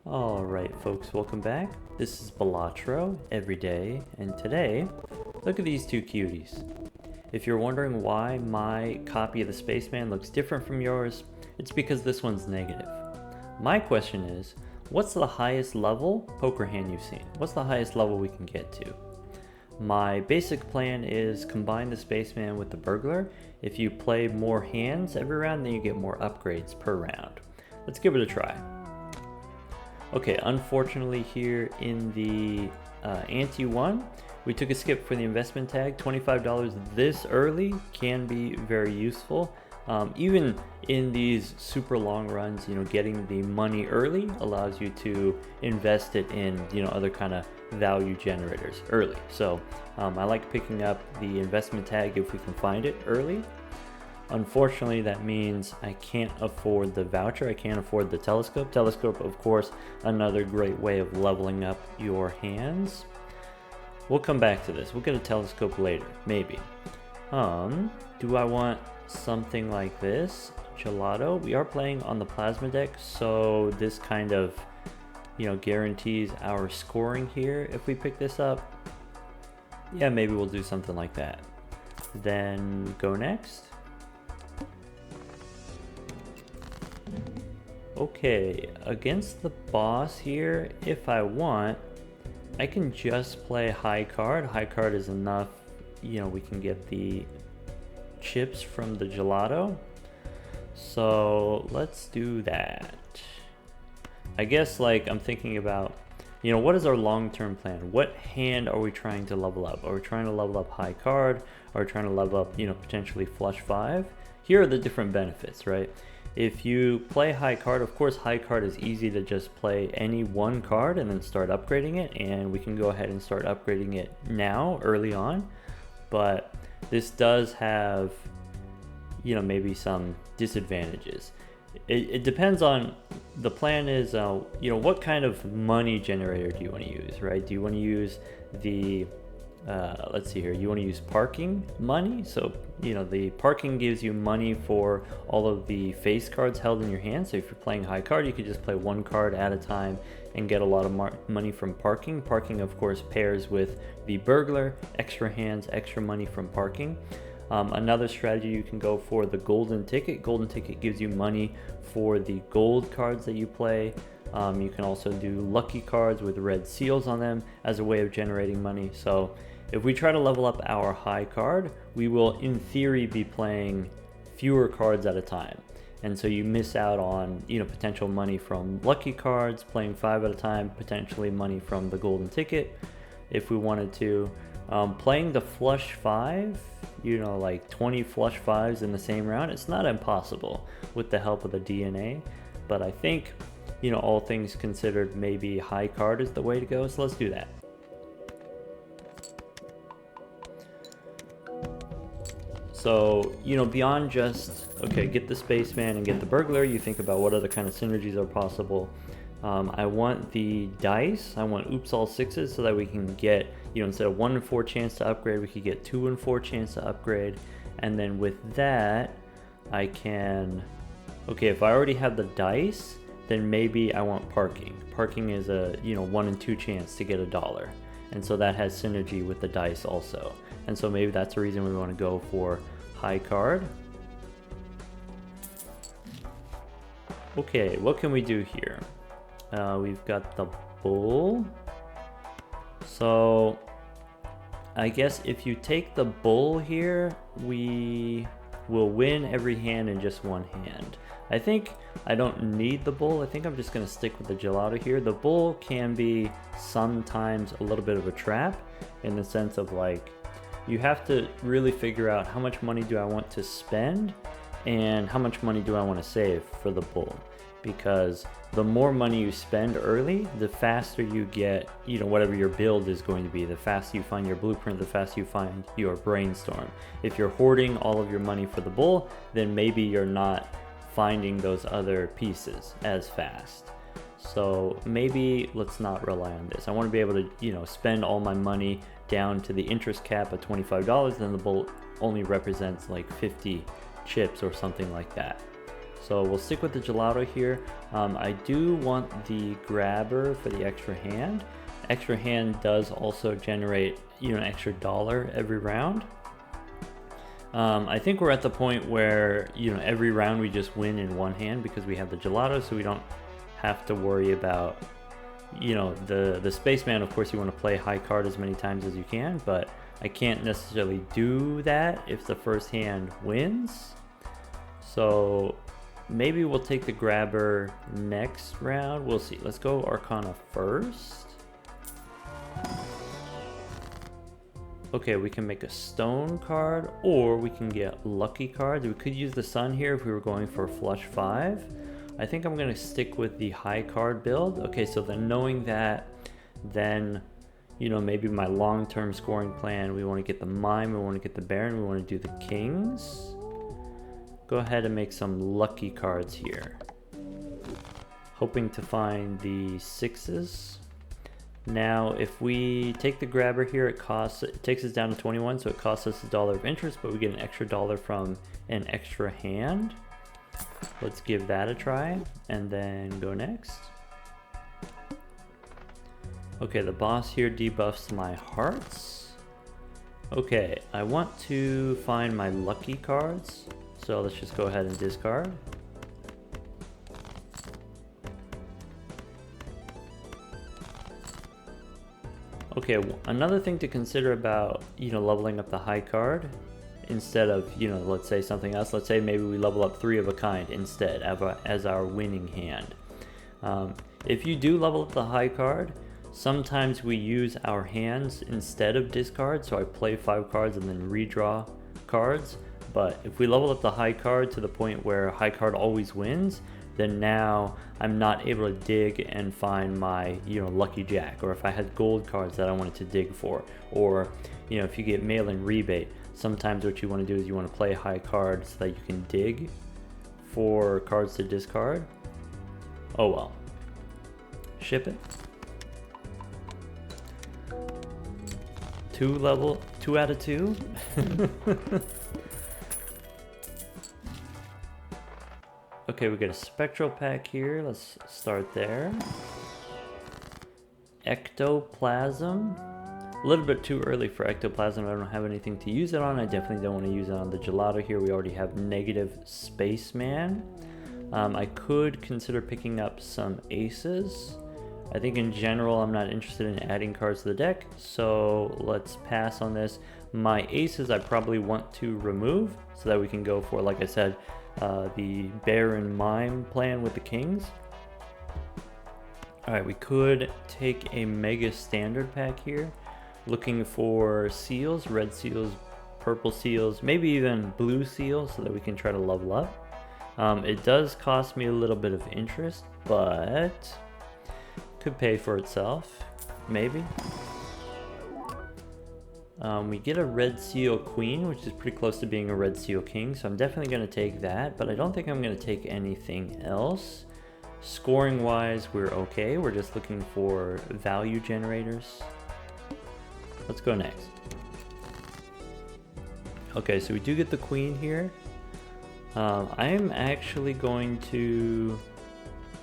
Alright folks, welcome back. This is Balatro, everyday, and today, look at these two cuties. If you're wondering why my copy of the Spaceman looks different from yours, it's because this one's negative. My question is, what's the highest level poker hand you've seen? What's the highest level we can get to? My basic plan is combine the Spaceman with the Burglar. If you play more hands every round, then you get more upgrades per round. Let's give it a try. Okay, unfortunately here in the ante one, we took a skip for the investment tag. $25 this early can be very useful. Even in these super long runs, getting the money early allows you to invest it in, other kind of value generators early. So I like picking up the investment tag if we can find it early. Unfortunately, that means I can't afford the voucher. I can't afford the telescope. Telescope, of course, another great way of leveling up your hands. We'll come back to this. We'll get a telescope later, maybe. Do I want something like this? Gelato. We are playing on the plasma deck, so this kind of, guarantees our scoring here if we pick this up. Yeah, maybe we'll do something like that. Then go next. Okay, against the boss here, if I want, I can just play high card. High card is enough, we can get the chips from the gelato. So let's do that. I guess I'm thinking about, what is our long-term plan? What hand are we trying to level up? Are we trying to level up high card? Are we trying to level up, potentially flush 5? Here are the different benefits, right? If you play high card, of course high card is easy to just play any one card and then start upgrading it, and we can go ahead and start upgrading it now, early on. But this does have, maybe some disadvantages. It depends on, the plan is, what kind of money generator do you want to use, right? Do you want to use the, let's see here, you want to use parking money? So, the parking gives you money for all of the face cards held in your hand. So if you're playing high card, you could just play one card at a time and get a lot of money from parking. Parking, of course, pairs with the Burglar, extra hands, extra money from parking. Another strategy, you can go for the golden ticket. Golden ticket gives you money for the gold cards that you play. You can also do lucky cards with red seals on them as a way of generating money. So if we try to level up our high card, we will in theory be playing fewer cards at a time. And so you miss out on, potential money from lucky cards, playing 5 at a time, potentially money from the golden ticket if we wanted to. Playing the flush 5, like 20 flush 5s in the same round, it's not impossible with the help of the DNA. But I think, all things considered, maybe high card is the way to go, so let's do that. So, beyond just, okay, get the Spaceman and get the Burglar, you think about what other kind of synergies are possible. I want the dice. I want oops all 6s so that we can get, instead of 1 in 4 chance to upgrade, we could get 2 in 4 chance to upgrade. And then with that, I can, okay, if I already have the dice, then maybe I want parking. Parking is a, 1 in 2 chance to get $1. And so that has synergy with the dice also. And so maybe that's the reason we want to go for high card. Okay, what can we do here? We've got the bull. So I guess if you take the bull here, we will win every hand in just one hand. I think I don't need the bull. I think I'm just going to stick with the gelato here. The bull can be sometimes a little bit of a trap in the sense of you have to really figure out how much money do I want to spend and how much money do I want to save for the bull. Because the more money you spend early, the faster you get, whatever your build is going to be. The faster you find your blueprint, the faster you find your brainstorm. If you're hoarding all of your money for the bull, then maybe you're not finding those other pieces as fast. So maybe let's not rely on this. I want to be able to, spend all my money down to the interest cap of $25, then the bull only represents 50 chips or something like that. So we'll stick with the Gelato here. I do want the grabber for the extra hand. Extra hand does also generate, you know, an extra $1 every round. I think we're at the point where, you know, every round we just win in one hand because we have the Gelato, so we don't have to worry about, you know, the Spaceman. Of course, you want to play high card as many times as you can, but I can't necessarily do that if the first hand wins. So maybe we'll take the grabber next round. We'll see. Let's go Arcana first. Okay, we can make a stone card, or we can get lucky cards. We could use the sun here if we were going for flush 5. I think I'm going to stick with the high card build. Okay, so then knowing that, then, you know, maybe my long-term scoring plan, we want to get the mime, we want to get the baron, we want to do the kings. Go ahead and make some lucky cards here. Hoping to find the 6s. Now, if we take the grabber here, it takes us down to 21, so it costs us $1 of interest, but we get an extra $1 from an extra hand. Let's give that a try, and then go next. Okay, the boss here debuffs my hearts. Okay, I want to find my lucky cards, so let's just go ahead and discard. Okay, another thing to consider about, you know, leveling up the high card instead of, you know, let's say something else. Let's say maybe we level up 3 of a kind instead as our winning hand. If you do level up the high card, sometimes we use our hands instead of discard. So I play 5 cards and then redraw cards. But if we level up the high card to the point where high card always wins, then now I'm not able to dig and find my, you know, lucky jack, or if I had gold cards that I wanted to dig for, or, you know, if you get mail-in rebate, sometimes what you want to do is you want to play high cards so that you can dig for cards to discard. Oh well. Ship it. 2 out of 2. Okay, we get a spectral pack here. Let's start there. Ectoplasm. A little bit too early for ectoplasm. I don't have anything to use it on. I definitely don't want to use it on the Gelato here. We already have negative Spaceman. I could consider picking up some aces. I think in general I'm not interested in adding cards to the deck, so let's pass on this. My aces I probably want to remove so that we can go for, like I said, the Baron Mime plan with the kings. Alright, we could take a mega standard pack here, looking for seals, red seals, purple seals, maybe even blue seals so that we can try to level up. It does cost me a little bit of interest, but could pay for itself, maybe. We get a red seal queen, which is pretty close to being a red seal king, so I'm definitely going to take that, but I don't think I'm going to take anything else. Scoring wise, we're okay. We're just looking for value generators. Let's go next. Okay, so we do get the queen here. I'm actually going to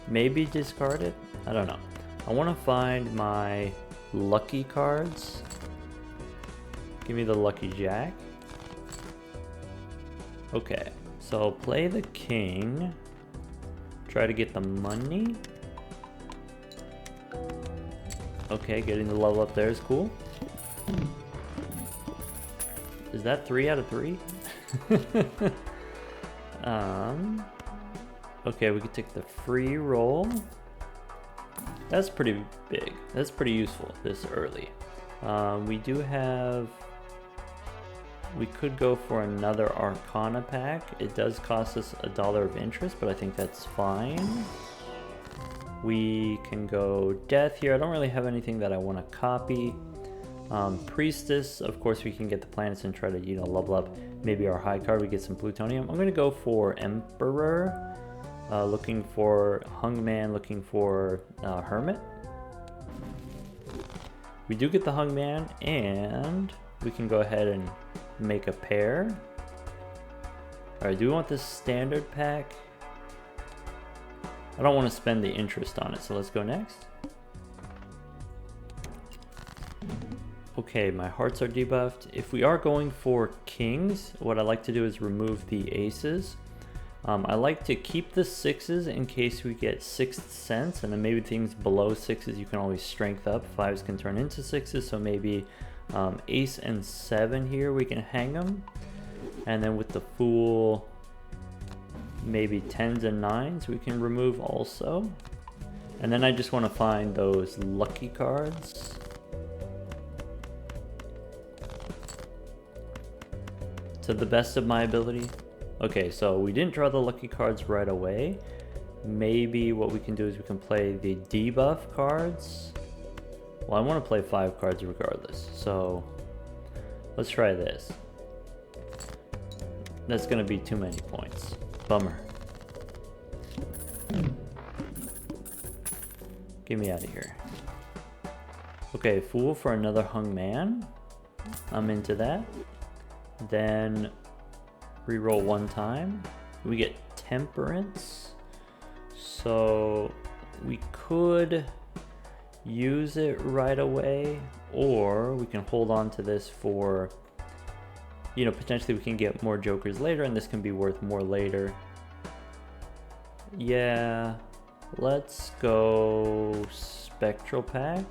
maybe discard it. I don't know. I want to find my lucky cards. Give me the lucky jack. Okay, so play the king. Try to get the money. Okay, getting the level up there is cool. Is that 3 out of 3? Okay, we could take the free roll. That's pretty big. That's pretty useful this early. We do have... We could go for another Arcana pack. It does cost us $1 of interest, but I think that's fine. We can go Death here. I don't really have anything that I want to copy. Priestess, of course we can get the planets and try to, you know, level up maybe our high card. We get some plutonium. I'm going to go for Emperor. Looking for Hungman, looking for Hermit. We do get the Hungman, and we can go ahead and make a pair. Alright, do we want this standard pack? I don't want to spend the interest on it, so let's go next. Okay, my hearts are debuffed. If we are going for kings, what I like to do is remove the aces. I like to keep the sixes in case we get sixth sense, and then maybe things below sixes you can always strength up. Fives can turn into sixes, so maybe ace and seven here we can hang them. And then with the fool, maybe tens and nines we can remove also. And then I just want to find those lucky cards. To the best of my ability. Okay, so we didn't draw the lucky cards right away. Maybe what we can do is we can play the debuff cards. Well, I want to play 5 cards regardless, so let's try this. That's going to be too many points. Bummer. Get me out of here. Okay, fool for another hung man. I'm into that. Then reroll one time. We get temperance. So we could use it right away, or we can hold on to this for, you know, potentially we can get more jokers later and this can be worth more later. Yeah, let's go Spectral Pack.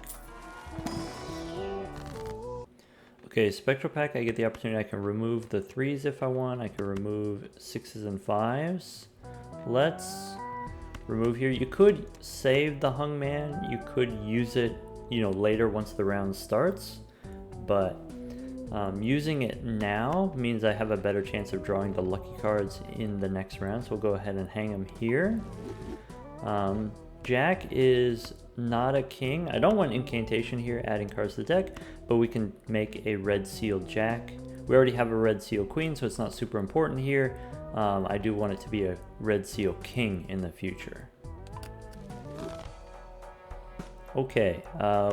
Okay, Spectral Pack, I get the opportunity, I can remove the 3s if I want, I can remove 6s and 5s. Let's remove here. You could save the hung man, you could use it, you know, later once the round starts, but using it now means I have a better chance of drawing the lucky cards in the next round, so we'll go ahead and hang them here. Jack is not a king. I don't want incantation here, adding cards to the deck, but we can make a red seal jack. We already have a red seal queen, so it's not super important here. I do want it to be a red seal king in the future. Okay,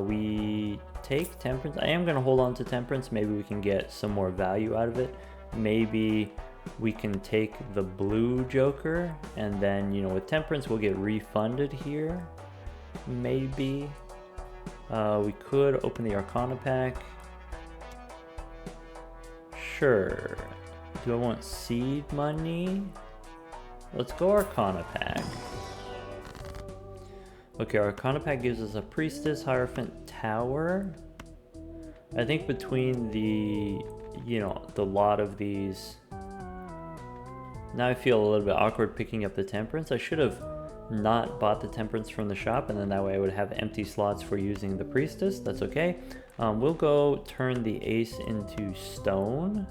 we take temperance. I am going to hold on to temperance. Maybe we can get some more value out of it. Maybe we can take the blue joker, and then, you know, with temperance we'll get refunded here. Maybe we could open the Arcana pack. Sure. Do I want seed money? Let's go Arcana pack. Okay, Arcana pack gives us a priestess, hierophant, tower. I think between the, you know, the lot of these, now I feel a little bit awkward picking up the temperance. I should have not bought the temperance from the shop, and then that way I would have empty slots for using the priestess. That's okay. We'll go turn the ace into stone.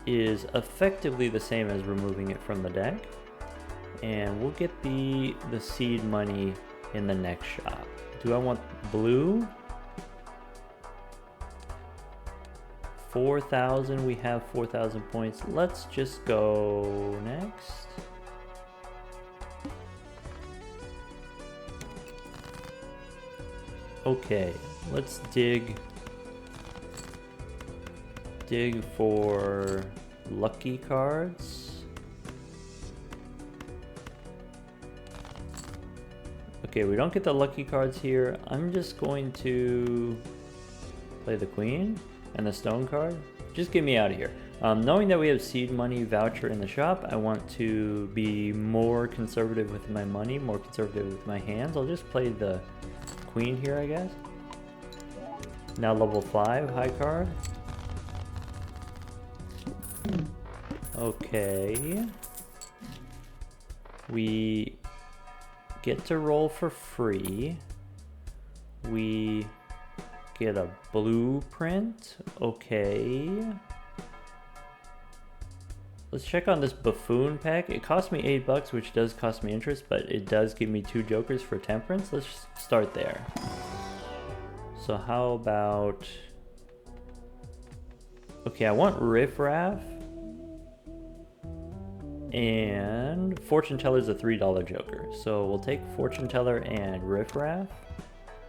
Is effectively the same as removing it from the deck, and we'll get the seed money in the next shop. Do I want blue? 4,000, we have 4,000 points. Let's just go next. Okay, let's dig for lucky cards. Okay, we don't get the lucky cards here. I'm just going to play the queen and the stone card. Just get me out of here. Knowing that we have seed money voucher in the shop, I want to be more conservative with my money, more conservative with my hands. I'll just play the queen here, I guess. Now level 5 high card. Okay. We get to roll for free. We get a blueprint. Okay. Let's check on this buffoon pack. It cost me $8, which does cost me interest, but it does give me 2 jokers for temperance. Let's start there. So how about... Okay, I want riffraff. And fortune teller is a $3 joker. So we'll take fortune teller and riffraff.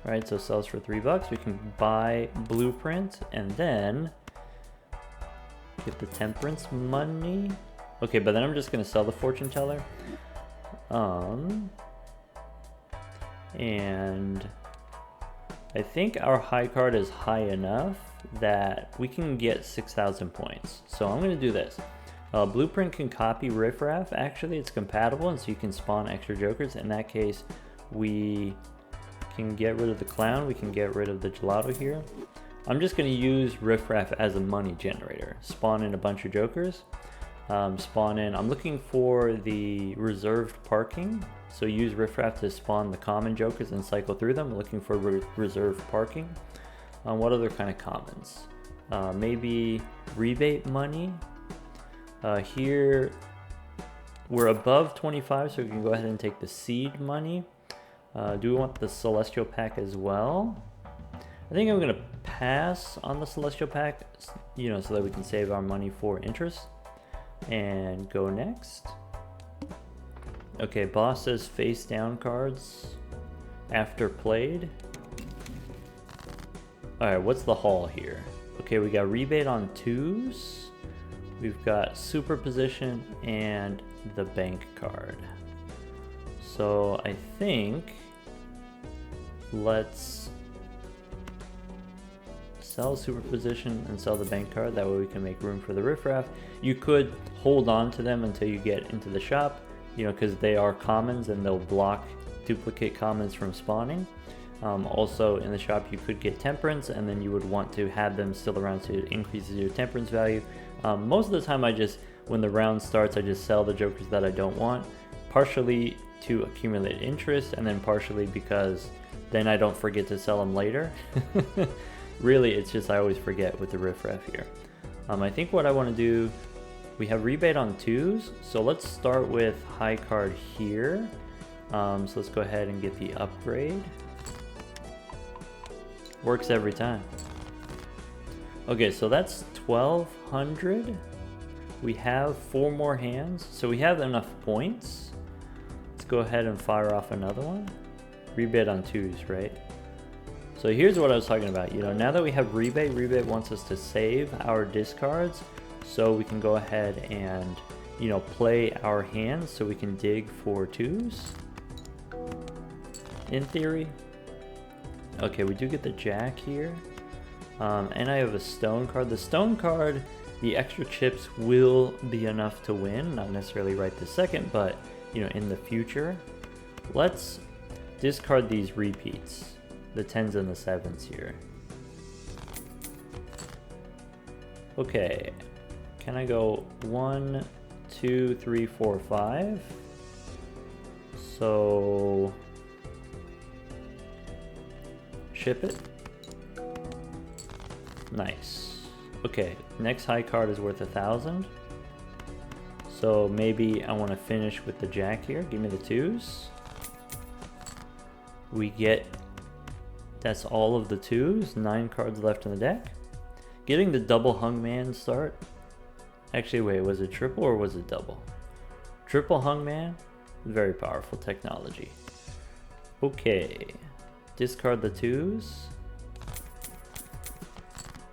Right, so sells for $3. We can buy blueprint and then get the temperance money. Okay, but then I'm just gonna sell the fortune teller. And I think our high card is high enough that we can get 6,000 points. So I'm gonna do this. Blueprint can copy riffraff. Actually, it's compatible, and so you can spawn extra jokers. In that case, we can get rid of the clown. We can get rid of the gelato here. I'm just gonna use riffraff as a money generator. Spawn in a bunch of jokers. Spawn in, I'm looking for the reserved parking. So use riffraff to spawn the common jokers and cycle through them. Looking for reserved parking. What other kind of commons? Maybe rebate money. Here we're above 25, so we can go ahead and take the seed money. Do we want the celestial pack as well? I think I'm gonna pass on the celestial pack, you know, so that we can save our money for interest. And go next. Okay, boss says face down cards after played. Alright, what's the haul here? Okay, we got rebate on 2s. We've got superposition and the bank card. So I think let's sell superposition and sell the bank card. That way we can make room for the riffraff. You could hold on to them until you get into the shop, you know, because they are commons and they'll block duplicate commons from spawning. Also in the shop you could get temperance, and then you would want to have them still around so it increases your temperance value. Most of the time when the round starts, I just sell the jokers that I don't want, partially to accumulate interest and then partially because then I don't forget to sell them later. Really, it's just I always forget with the riffraff here. I think what I want to do, we have rebate on 2s, so let's start with high card here. So let's go ahead and get the upgrade. Works every time. Okay, so that's 1,200. We have 4 more hands, so we have enough points. Let's go ahead and fire off another one. Rebate on 2s, right? So here's what I was talking about. You know, now that we have rebate, rebate wants us to save our discards so we can go ahead and, you know, play our hands so we can dig for 2s. In theory. Okay, we do get the jack here. And I have a stone card. The stone card, the extra chips will be enough to win. Not necessarily right this second, but, you know, in the future. Let's discard these repeats. The 10s and the 7s here. Okay, can I go 1, 2, 3, 4, 5? So ship it. Nice. Okay, next high card is worth 1,000. So maybe I want to finish with the jack here. Give me the 2s. We get, that's all of the 2s, 9 cards left in the deck. Getting the double hung man start. Actually, wait, was it triple or was it double? Triple hung man, very powerful technology. Okay, discard the 2s.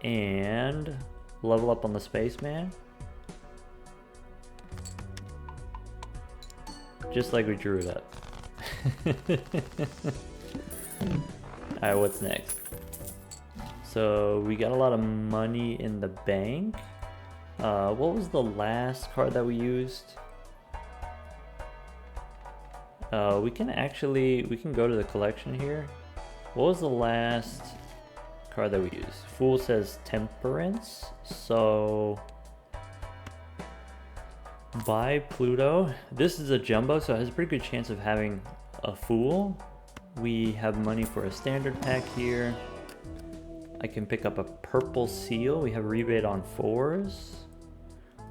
And level up on the spaceman. Just like we drew it up. Alright, what's next? So we got a lot of money in the bank. What was the last card that we used? We can go to the collection here. What was the last card that we used? Fool says temperance. So buy Pluto. This is a jumbo, so it has a pretty good chance of having a fool. We have money for a standard pack here. I can pick up a purple seal. We have rebate on 4s.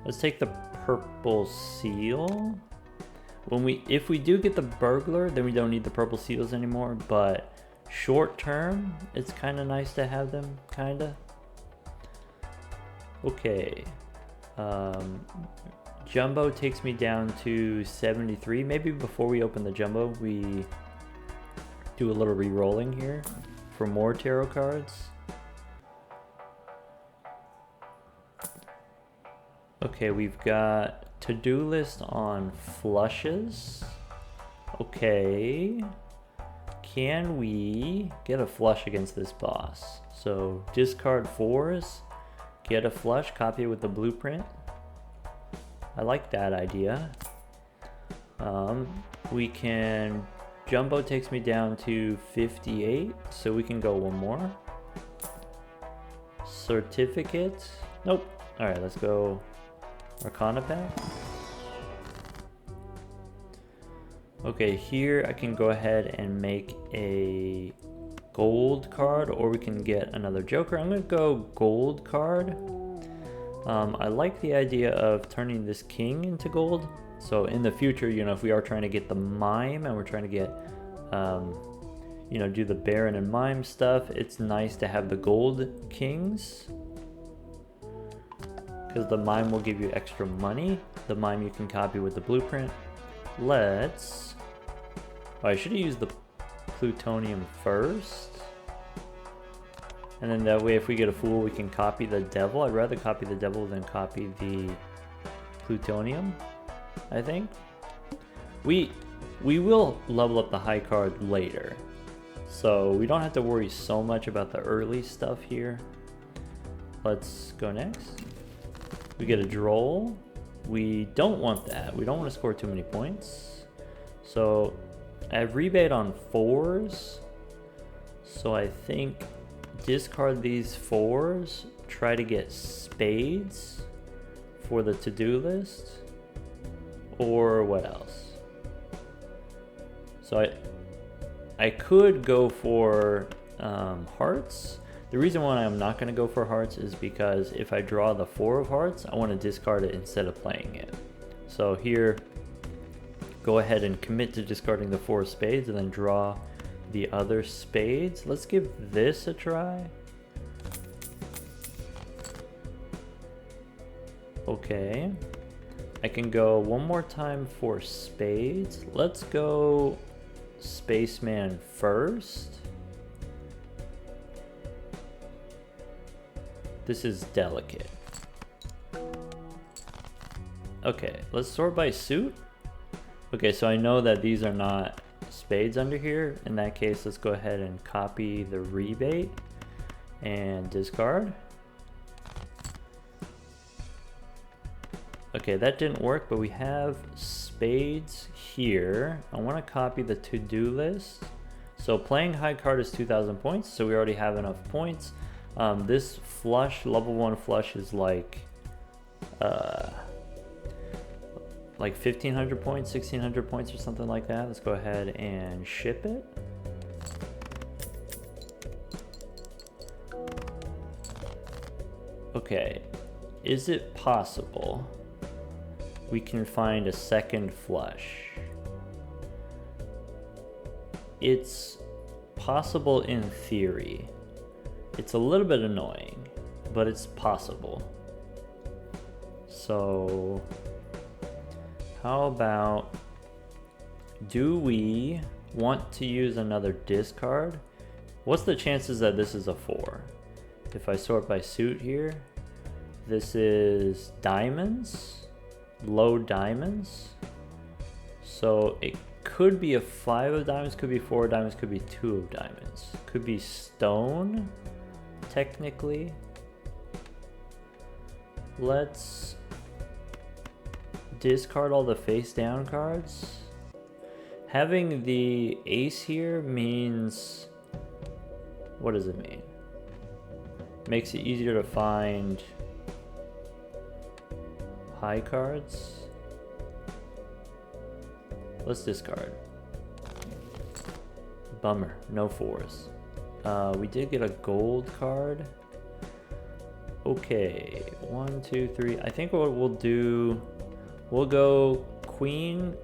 Let's take the purple seal. If we do get the burglar, then we don't need the purple seals anymore, but short term, it's kind of nice to have them, kinda. Okay. Jumbo takes me down to 73. Maybe before we open the jumbo, we do a little re-rolling here for more tarot cards. Okay, we've got to-do list on flushes. Okay. Can we get a flush against this boss? So discard 4s, get a flush, copy it with the blueprint. I like that idea. We can, Jumbo takes me down to 58, so we can go one more. Certificate, nope. All right, let's go Arcana pack. Okay, here I can go ahead and make a gold card, or we can get another Joker. I'm gonna go gold card. I like the idea of turning this king into gold. So in the future, you know, if we are trying to get the mime and we're trying to get, you know, do the Baron and mime stuff, it's nice to have the gold kings. Because the mime will give you extra money. The mime you can copy with the blueprint. Let's... Oh, I should have used the plutonium first. And then that way if we get a fool we can copy the devil. I'd rather copy the devil than copy the plutonium, I think. We will level up the high card later. So we don't have to worry so much about the early stuff here. Let's go next. We get a droll. We don't want that. We don't want to score too many points. So I have rebate on 4s. So I think discard these 4s. Try to get spades for the to-do list. Or what else? So I could go for hearts. The reason why I'm not going to go for hearts is because if I draw the 4 of hearts, I want to discard it instead of playing it. So here, go ahead and commit to discarding the 4 spades and then draw the other spades. Let's give this a try. Okay. I can go one more time for spades. Let's go Spaceman first. This is delicate. Okay, let's sort by suit. Okay, so I know that these are not spades under here. In that case, let's go ahead and copy the rebate and discard. Okay, that didn't work, but we have spades here. I want to copy the to-do list. So playing high card is 2,000 points, so we already have enough points. This flush, level 1 flush is like 1,500 points, 1,600 points or something like that. Let's go ahead and ship it. Okay, is it possible we can find a second flush? It's possible in theory. It's a little bit annoying, but it's possible. So how about, do we want to use another discard? What's the chances that this is a 4? If I sort by suit here, this is diamonds, low diamonds. So it could be a 5 of diamonds, could be 4 of diamonds, could be 2 of diamonds. Could be stone, technically. Let's discard all the face down cards. Having the ace here means, what does it mean? Makes it easier to find high cards. Let's discard. Bummer, no 4s. We did get a gold card. Okay, 1, 2, 3. I think what we'll do, we'll go queen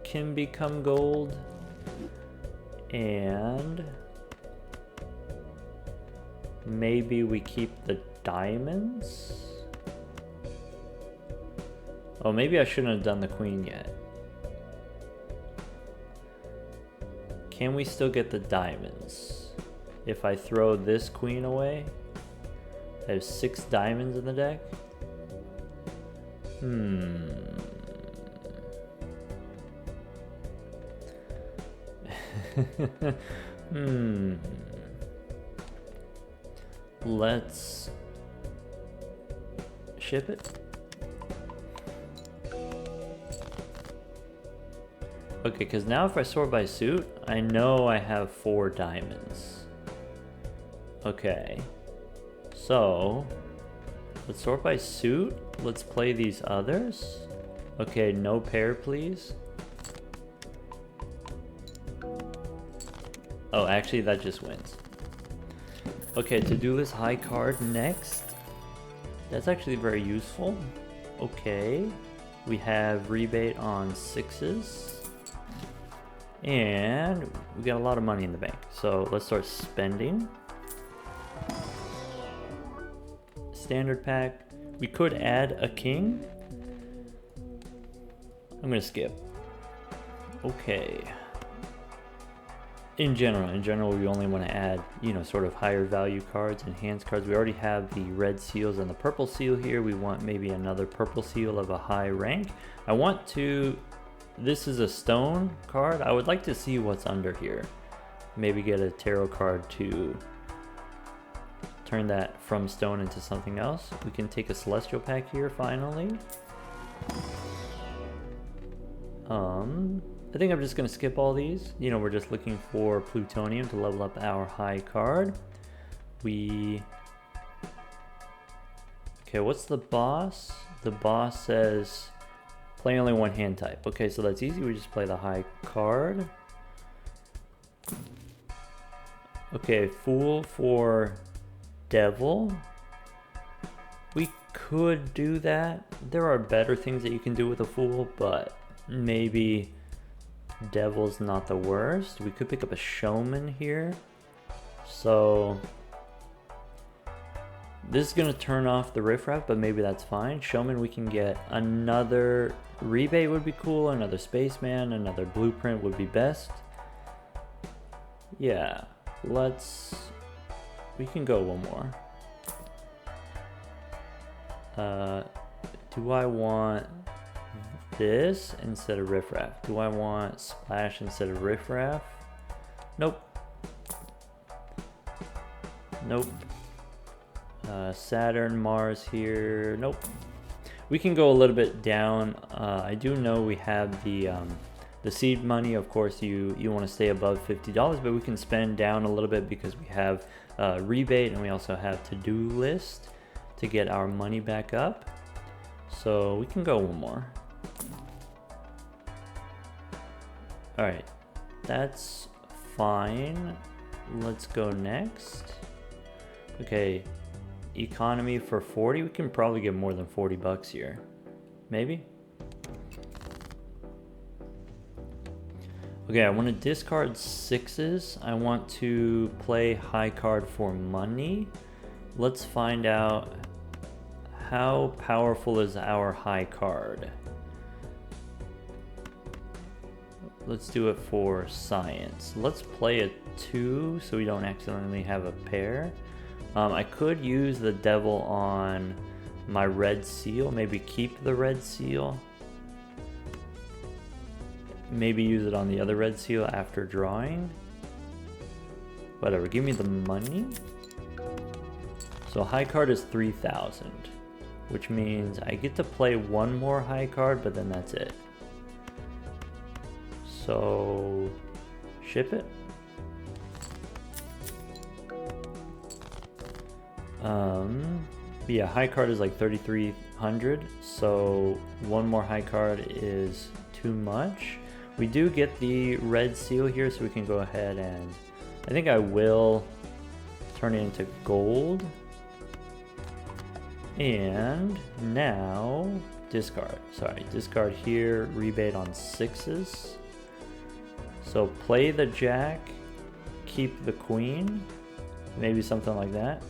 can become gold, and maybe we keep the diamonds. Oh, maybe I shouldn't have done the queen yet. Can we still get the diamonds if I throw this queen away? I have 6 diamonds in the deck. Hmm. Let's ship it. Okay, because now if I sort by suit, I know I have 4 diamonds. Okay. So, let's sort by suit. Let's play these others. Okay, no pair, please. Oh, actually, that just wins. Okay, to-do list high card next. That's actually very useful. Okay. We have rebate on 6s. And we got a lot of money in the bank. So let's start spending. Standard pack. We could add a king. I'm gonna skip. Okay. In general, we only want to add, you know, sort of higher value cards, enhanced cards. We already have the red seals and the purple seal here. We want maybe another purple seal of a high rank. I want to, this is a stone card. I would like to see what's under here. Maybe get a tarot card to turn that from stone into something else. We can take a celestial pack here finally. I think I'm just gonna skip all these. You know, we're just looking for plutonium to level up our high card. Okay, what's the boss? The boss says play only 1 hand type. Okay, so that's easy. We just play the high card. Okay, fool for devil. We could do that. There are better things that you can do with a fool, but maybe devil's not the worst. We could pick up a showman here. So this is gonna turn off the riffraff, but maybe that's fine. Showman, we can get another rebate would be cool, another spaceman, another blueprint would be best. Yeah, we can go one more. Do I want this instead of riffraff? Do I want splash instead of riffraff? Nope. Nope. Saturn, Mars here. Nope. We can go a little bit down. I do know we have the seed money. Of course, you want to stay above $50, but we can spend down a little bit because we have rebate and we also have to-do list to get our money back up. So we can go one more. All right, that's fine. Let's go next. Okay, economy for 40. We can probably get more than 40 bucks here. Maybe. Okay, I want to discard 6s. I want to play high card for money. Let's find out how powerful is our high card. Let's do it for science. Let's play a 2 so we don't accidentally have a pair. I could use the devil on my red seal. Maybe keep the red seal. Maybe use it on the other red seal after drawing. Whatever, give me the money. So high card is 3,000, which means I get to play one more high card, but then that's it. So ship it. Yeah, high card is like 3,300, so one more high card is too much. We do get the red seal here, so we can go ahead and I think I will turn it into gold. And now discard. Sorry, discard here, rebate on 6s. So play the jack, keep the queen, maybe something like that.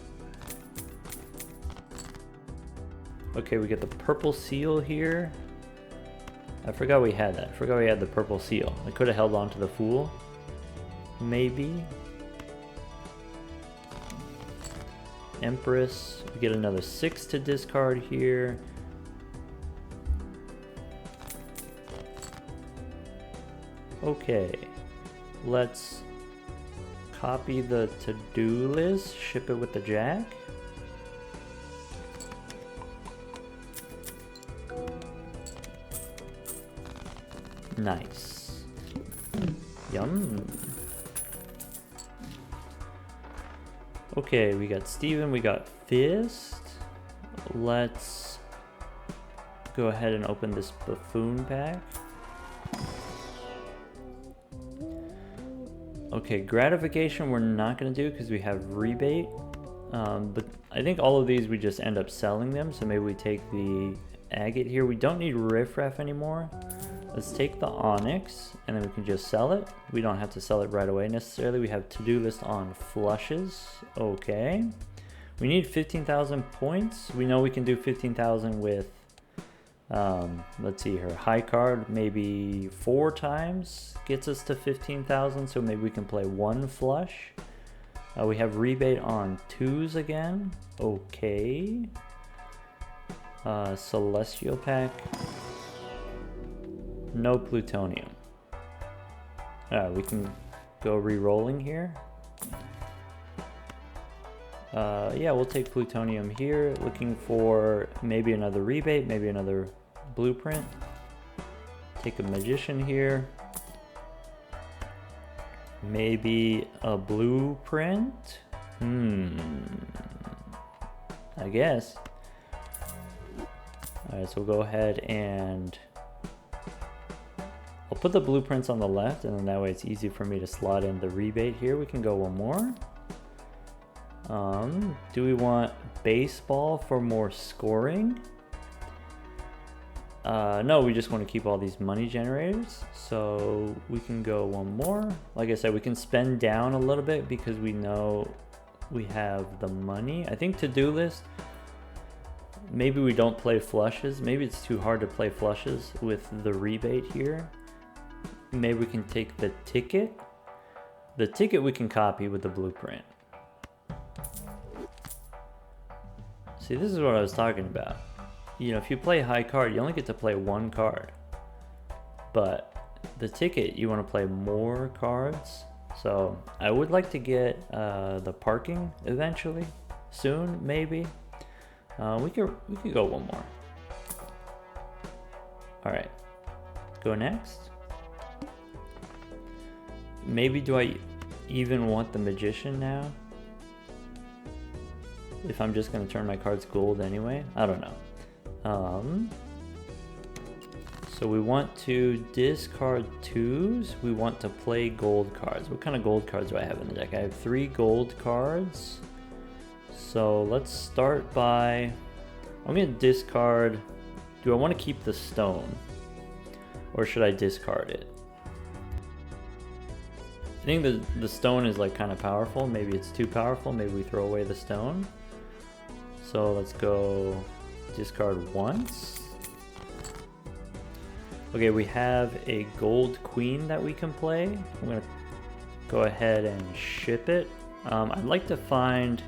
Okay, we get the purple seal here. I forgot we had that. I forgot we had the purple seal. I could have held on to the fool. Maybe. Empress. We get another 6 to discard here. Okay. Let's copy the to-do list, ship it with the jack. Nice. Yum. Okay, we got Steven, we got Fist. Let's go ahead and open this buffoon pack. Okay, gratification we're not going to do because we have rebate. But I think all of these we just end up selling them, so maybe we take the agate here. We don't need riffraff anymore. Let's take the onyx and then we can just sell it. We don't have to sell it right away necessarily. We have to-do list on flushes. Okay. We need 15,000 points. We know we can do 15,000 with, let's see here, high card maybe 4 times gets us to 15,000. So maybe we can play 1 flush. We have rebate on 2s again. Okay. Celestial pack. No plutonium. We can go re-rolling here. Yeah, we'll take plutonium here. Looking for maybe another rebate, maybe another blueprint. Take a magician here. Maybe a blueprint. I guess. Alright, so we'll go ahead and I'll put the blueprints on the left, and then that way it's easy for me to slot in the rebate here. We can go one more. Do we want baseball for more scoring? No, we just want to keep all these money generators. So we can go one more. Like I said, we can spend down a little bit because we know we have the money. I think to-do list, maybe we don't play flushes. Maybe it's too hard to play flushes with the rebate here. Maybe we can take the ticket. The ticket we can copy with the blueprint. See, this is what I was talking about. You know, if you play high card, you only get to play 1 card. But the ticket, you want to play more cards. So I would like to get the parking eventually, soon, maybe. We could go one more. All right, go next. Maybe do I even want the magician now? If I'm just gonna turn my cards gold anyway? I don't know. So we want to discard 2s. We want to play gold cards. What kind of gold cards do I have in the deck? I have 3 gold cards. So let's start by, I'm gonna discard, do I want to keep the stone? Or should I discard it? I think the stone is like kind of powerful. Maybe it's too powerful. Maybe we throw away the stone. So let's go discard once. Okay, we have a gold queen that we can play. I'm gonna go ahead and ship it. I'd like to find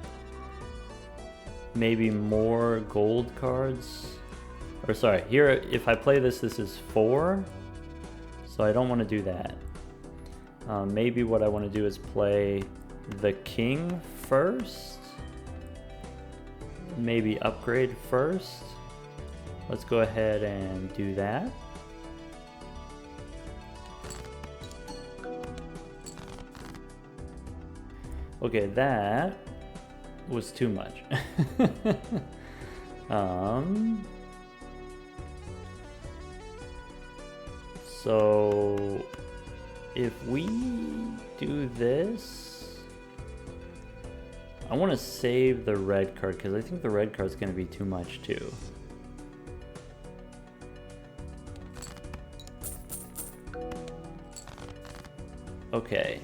maybe more gold cards. Or sorry, here if I play this, this is 4. So I don't want to do that. Maybe what I want to do is play the king first. Maybe upgrade first. Let's go ahead and do that. Okay, that was too much. So if we do this, I want to save the red card because I think the red card's going to be too much too. Okay.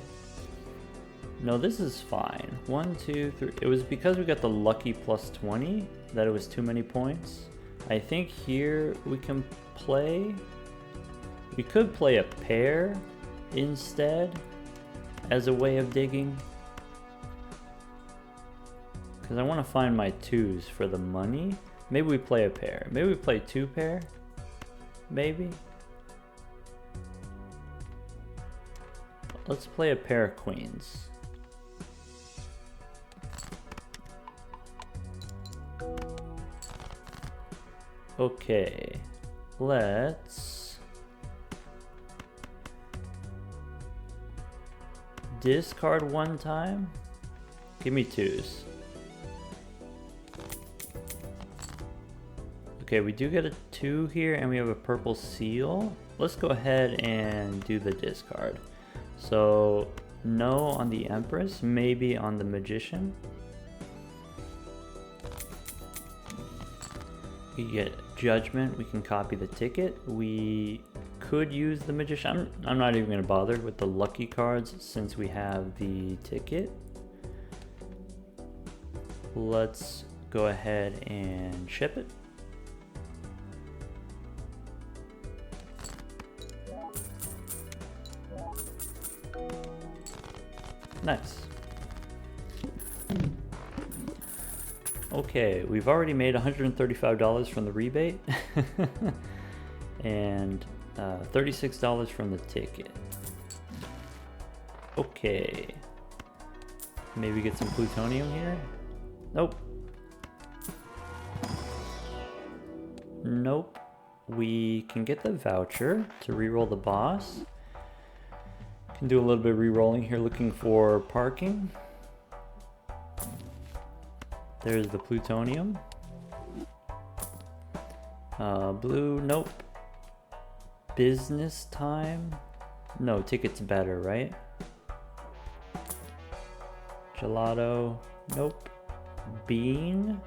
No, this is fine. 1, 2, 3. It was because we got the lucky plus 20 that it was too many points. I think here we can play. We could play a pair instead as a way of digging. Because I want to find my 2s for the money. Maybe we play a pair. Maybe we play 2 pair. Maybe. let's play a pair of queens. Okay, let's discard one time. Give me twos. Okay, we do get a 2 here, and we have a purple seal. Let's go ahead and do the discard. So, no on the Empress, maybe on the Magician. We get Judgment, we can copy the ticket. We could use the Magician. I'm not even going to bother with the lucky cards since we have the ticket. Let's go ahead and ship it. Nice. Okay, we've already made $135 from the rebate and $36 from the ticket. Okay, maybe get some plutonium here. Nope. Nope. We can get the voucher to reroll the boss. Can do a little bit of re-rolling here, looking for parking. There's the plutonium. Blue, nope. Business time. No, ticket's better, right? Gelato, nope. Bean.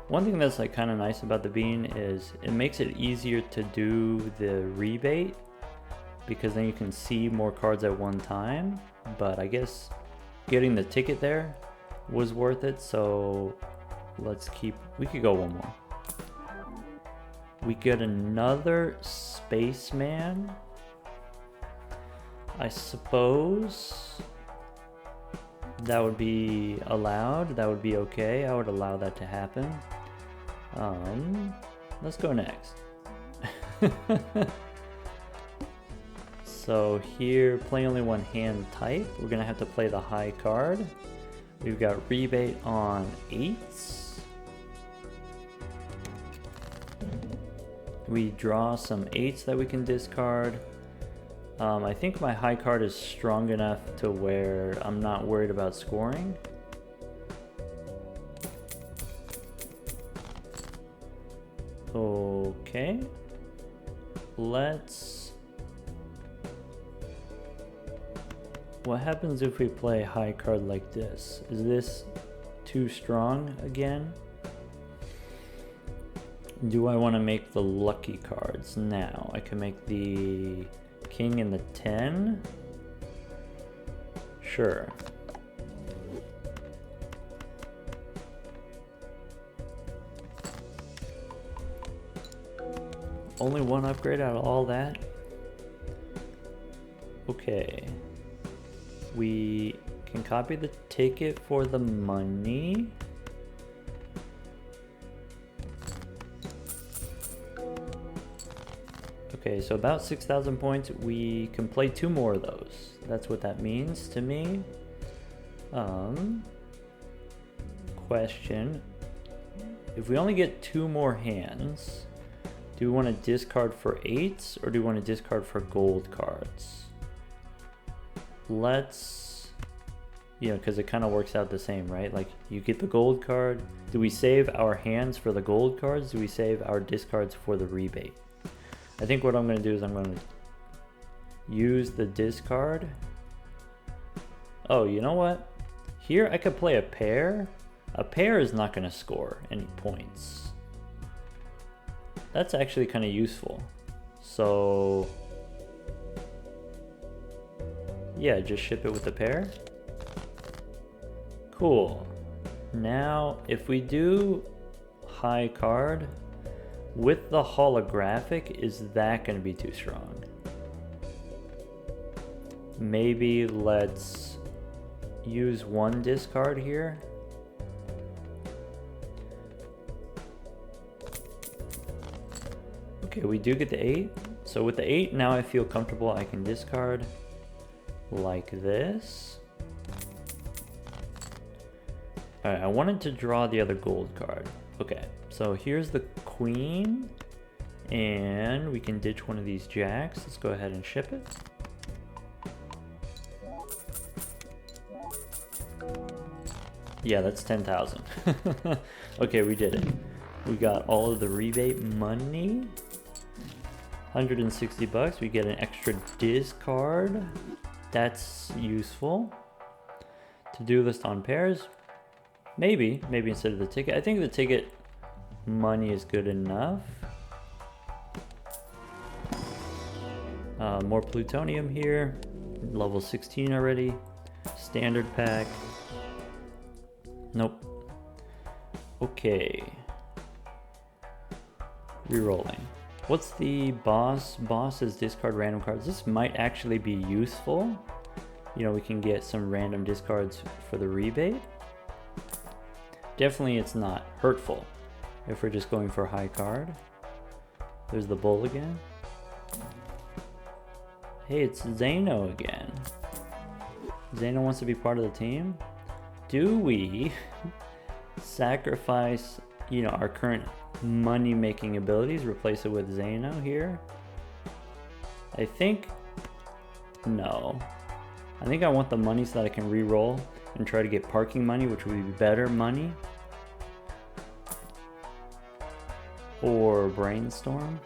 One thing that's like kind of nice about the bean is it makes it easier to do the rebate, because then you can see more cards at one time. But I guess getting the ticket there was worth it, so let's keep, we could go one more. We get another spaceman. I suppose that would be allowed, that would be okay. I would allow that to happen. Let's go next. So here, play only one hand type. We're gonna have to play the high card. We've got rebate on 8s. We draw some 8s that we can discard. I think my high card is strong enough to where I'm not worried about scoring. Okay. What happens if we play a high card like this? Is this too strong again? Do I want to make the lucky cards now? I can make the king and the 10. Sure. Only one upgrade out of all that? Okay. We can copy the ticket for the money. Okay, so about 6,000 points. We can play 2 more of those. That's what that means to me. Question. If we only get 2 more hands, do we want to discard for 8s or do we want to discard for gold cards? Let's, because it kind of works out the same, right? Like you get the gold card. Do we save our hands for the gold cards? Do we save our discards for the rebate? I think what I'm going to do is I'm going to use the discard. Oh, you know what? Here I could play a pair. A pair is not going to score any points. That's actually kind of useful. So yeah, just ship it with a pair. Cool. Now, if we do high card with the holographic, is that going to be too strong? Maybe let's use 1 discard here. Okay, we do get the 8. So with the 8, now I feel comfortable. I can discard. like this. Alright, I wanted to draw the other gold card. Okay, so here's the queen, and we can ditch one of these jacks. Let's go ahead and ship it. Yeah, that's 10,000. Okay, we did it. We got all of the rebate money. 160 bucks. We get an extra discard. That's useful. To-do list on pairs. Maybe instead of the ticket. I think the ticket money is good enough. More plutonium here. Level 16 already. Standard pack. Nope. Okay. Rerolling. What's the boss? Boss is discard random cards. This might actually be useful. You know, we can get some random discards for the rebate. Definitely it's not hurtful if we're just going for a high card. There's the bull again. Hey, it's Zeno again. Zeno wants to be part of the team. Do we sacrifice, you know, our current money-making abilities, replace it with Zeno here? I think no. I think I want the money so that I can re-roll and try to get parking money, which would be better money. Or brainstorm.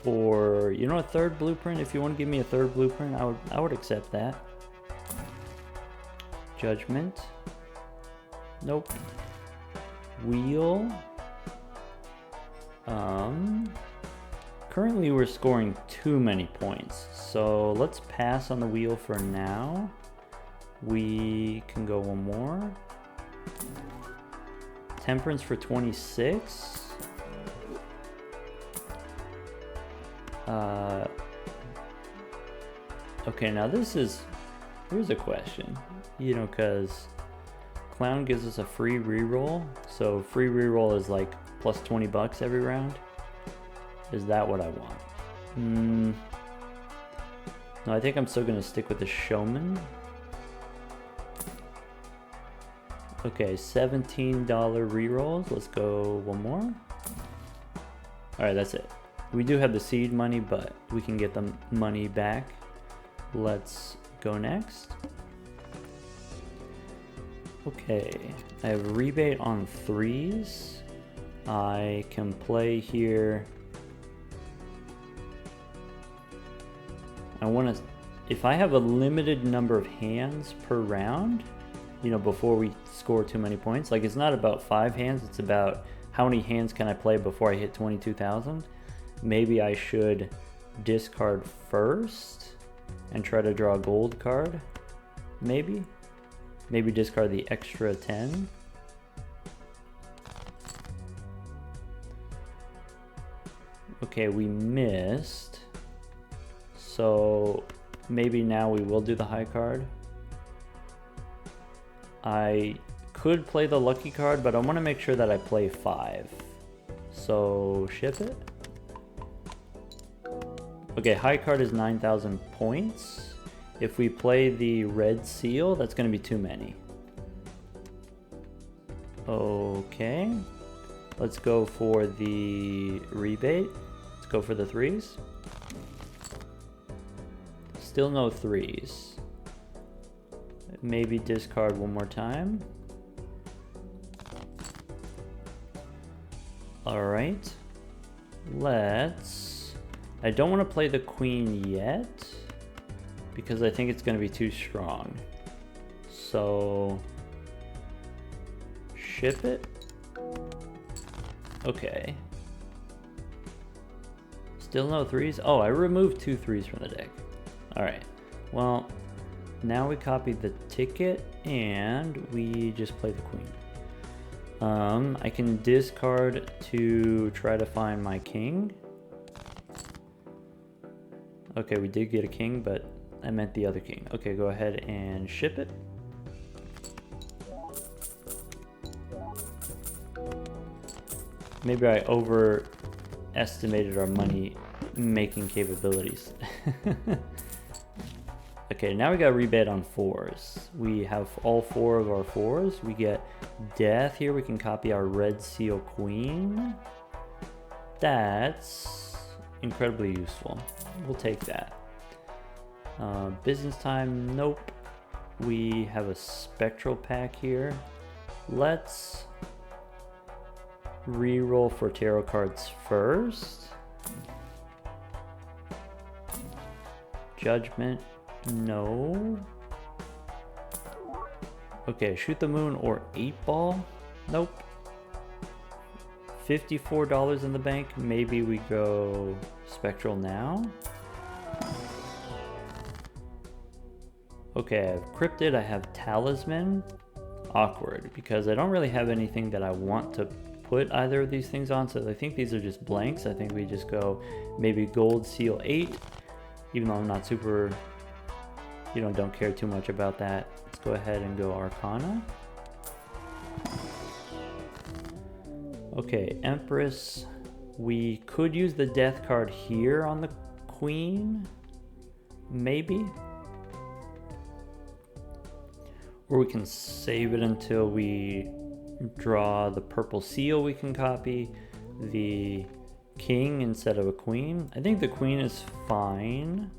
Or, you know, a third blueprint. If you want to give me a third blueprint, I would accept that. Judgment. Nope. Wheel. Currently we're scoring too many points, so let's pass on the wheel for now. We can go one more. Temperance for 26. Okay, now here's a question, you know, because Clown gives us a free reroll, so free reroll is like plus 20 bucks every round. Is that what I want? No, I think I'm still gonna stick with the showman. Okay, $17 rerolls. Let's go one more. Alright, that's it. We do have the seed money, but we can get the money back. Let's go next. Okay, I have rebate on 3s. I can play here. I want to, if I have a limited number of hands per round, you know, before we score too many points, like it's not about 5 hands, it's about how many hands can I play before I hit 22,000. Maybe I should discard first and try to draw a gold card. Maybe discard the extra 10. Okay, we missed. So maybe now we will do the high card. I could play the lucky card, but I want to make sure that I play 5. So ship it. Okay, high card is 9,000 points. If we play the red seal, that's going to be too many. Okay. Let's go for the rebate. Let's go for the 3s. Still no 3s. Maybe discard one more time. Alright. I don't want to play the queen yet, because I think it's going to be too strong. So ship it. Okay. Still no 3s? Oh, I removed 2 3s from the deck. Alright. Well, now we copy the ticket and we just play the queen. I can discard to try to find my king. Okay, we did get a king, but I meant the other king. Okay, go ahead and ship it. Maybe I overestimated our money making capabilities. Okay, now we got rebate on 4s. We have all 4 of our 4s. We get death here. We can copy our red seal queen. That's incredibly useful. We'll take that. Business time, nope. We have a spectral pack here. Let's re-roll for tarot cards first. Judgment, no. Okay, shoot the moon or 8-ball, nope. $54 in the bank, maybe we go spectral now. Okay, I have cryptid, I have talisman. Awkward, because I don't really have anything that I want to put either of these things on, so I think these are just blanks. I think we just go maybe gold seal 8, even though I'm not super, don't care too much about that. Let's go ahead and go Arcana. Okay, Empress. We could use the death card here on the Queen, maybe. Or we can save it until we draw the purple seal. We can copy the king instead of a queen. I think the queen is fine.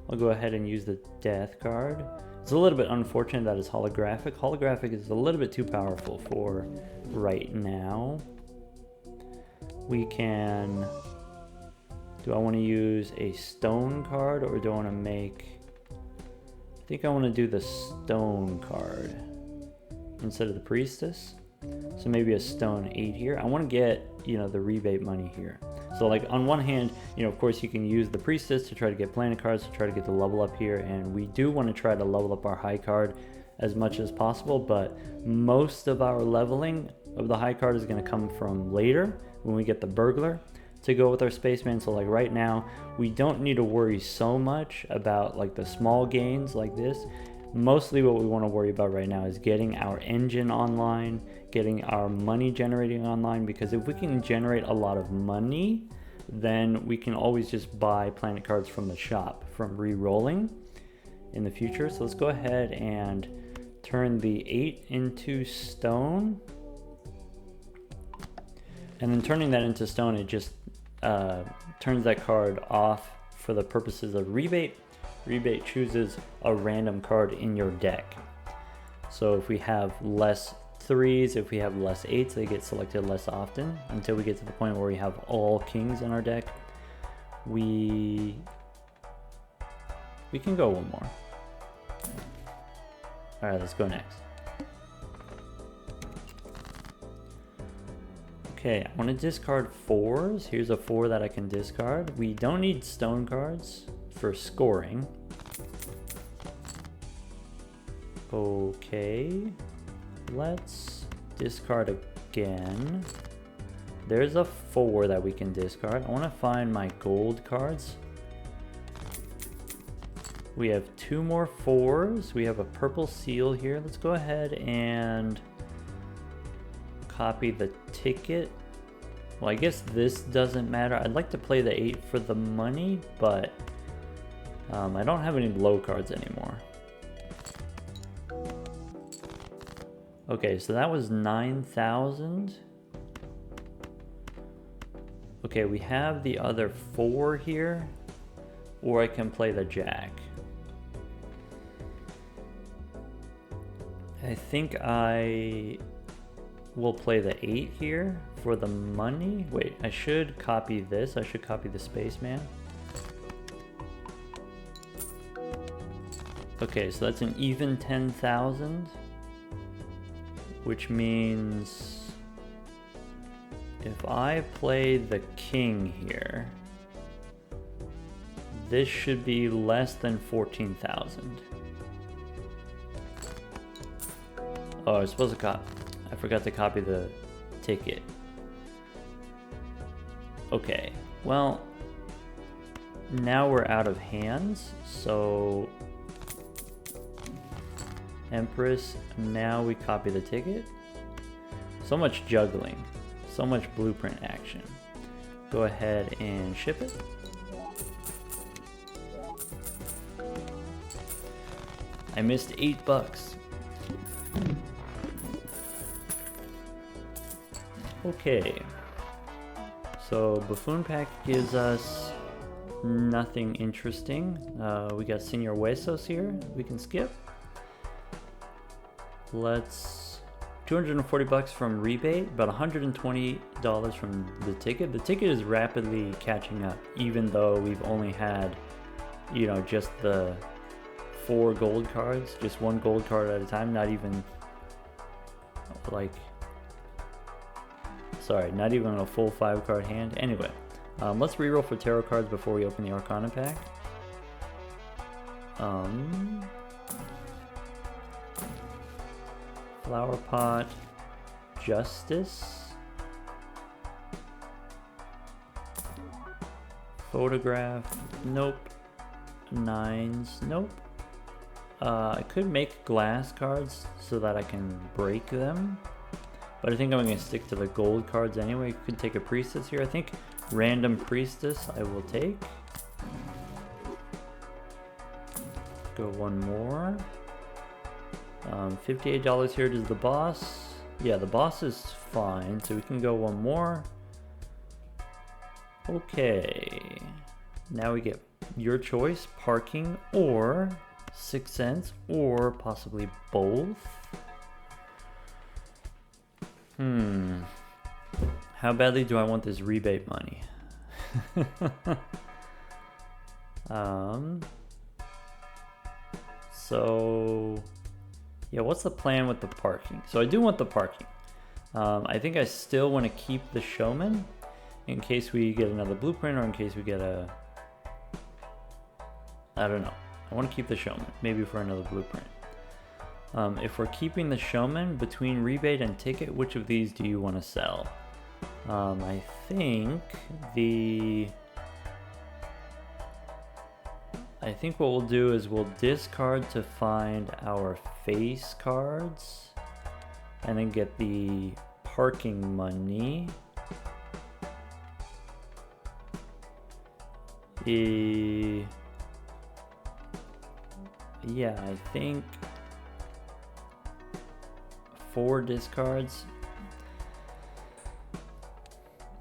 I'll go ahead and use the death card. It's a little bit unfortunate that it's holographic. Holographic is a little bit too powerful for right now. We can... Do I want to use a stone card or do I want to make... I think I want to do the stone card instead of the priestess. So maybe a stone 8 here. I want to get, the rebate money here. So like on one hand, of course you can use the priestess to try to get planet cards to try to get the level up here. And we do want to try to level up our high card as much as possible. But most of our leveling of the high card is going to come from later when we get the burglar to go with our spaceman. So like right now, we don't need to worry so much about like the small gains like this. Mostly what we want to worry about right now is getting our engine online, getting our money generating online, because if we can generate a lot of money, then we can always just buy planet cards from the shop from re-rolling in the future. So let's go ahead and turn the 8 into stone. And then turning that into stone, it just turns that card off for the purposes of rebate. Rebate chooses a random card in your deck. So if we have less 3s, if we have less 8s, they get selected less often until we get to the point where we have all kings in our deck. We can go one more. All right, let's go next. Okay, I want to discard 4s. Here's a 4 that I can discard. We don't need stone cards for scoring. Okay, let's discard again. There's a 4 that we can discard. I want to find my gold cards. We have 2 more 4s. We have a purple seal here. Let's go ahead and copy the ticket. Well, I guess this doesn't matter. I'd like to play the 8 for the money, but I don't have any low cards anymore. Okay, so that was 9,000. Okay, we have the other 4 here, or I can play the jack. I think I will play the 8 here for the money. Wait, I should copy this. I should copy the spaceman. Okay, so that's an even 10,000, which means if I play the king here, this should be less than 14,000. Oh, I was supposed to I forgot to copy the ticket. Okay, well, now we're out of hands, so Empress, now we copy the ticket. So much juggling, so much blueprint action. Go ahead and ship it. I missed $8. Okay. So Buffoon Pack gives us nothing interesting. We got Senor Huesos here. We can skip. Let's... $240 from rebate, about $120 from the ticket. The ticket is rapidly catching up, even though we've only had, you know, just the 4 gold cards, just 1 gold card at a time, not even like, sorry, not even a full 5 card hand. Anyway, let's reroll for tarot cards before we open the Arcana pack. Flower Pot, Justice, Photograph, nope, Nines, nope. I could make glass cards so that I can break them, but I think I'm going to stick to the gold cards anyway. You could take a Priestess here. I think Random Priestess I will take. Go one more. $58 here. Does the boss? Yeah, the boss is fine, so we can go one more. Okay. Now we get your choice, parking or 6 cents, or possibly both. How badly do I want this rebate money? So yeah, what's the plan with the parking? So I do want the parking. I think I still want to keep the showman in case we get another blueprint, or in case we get a, I don't know. I want to keep the showman, maybe for another blueprint. If we're keeping the showman, between rebate and ticket, which of these do you want to sell? I think what we'll do is we'll discard to find our face cards and then get the parking money. Yeah, I think 4 discards.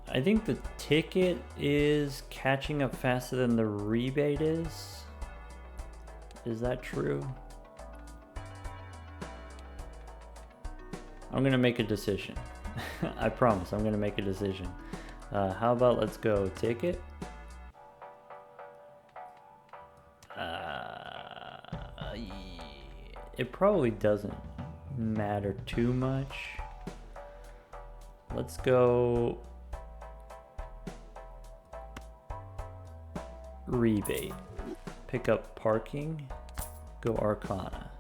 I think the ticket is catching up faster than the rebate is. Is that true? I'm gonna make a decision. I promise I'm gonna make a decision. How about let's go ticket? It probably doesn't matter too much. Let's go rebate. Pick up parking. Go Arcana.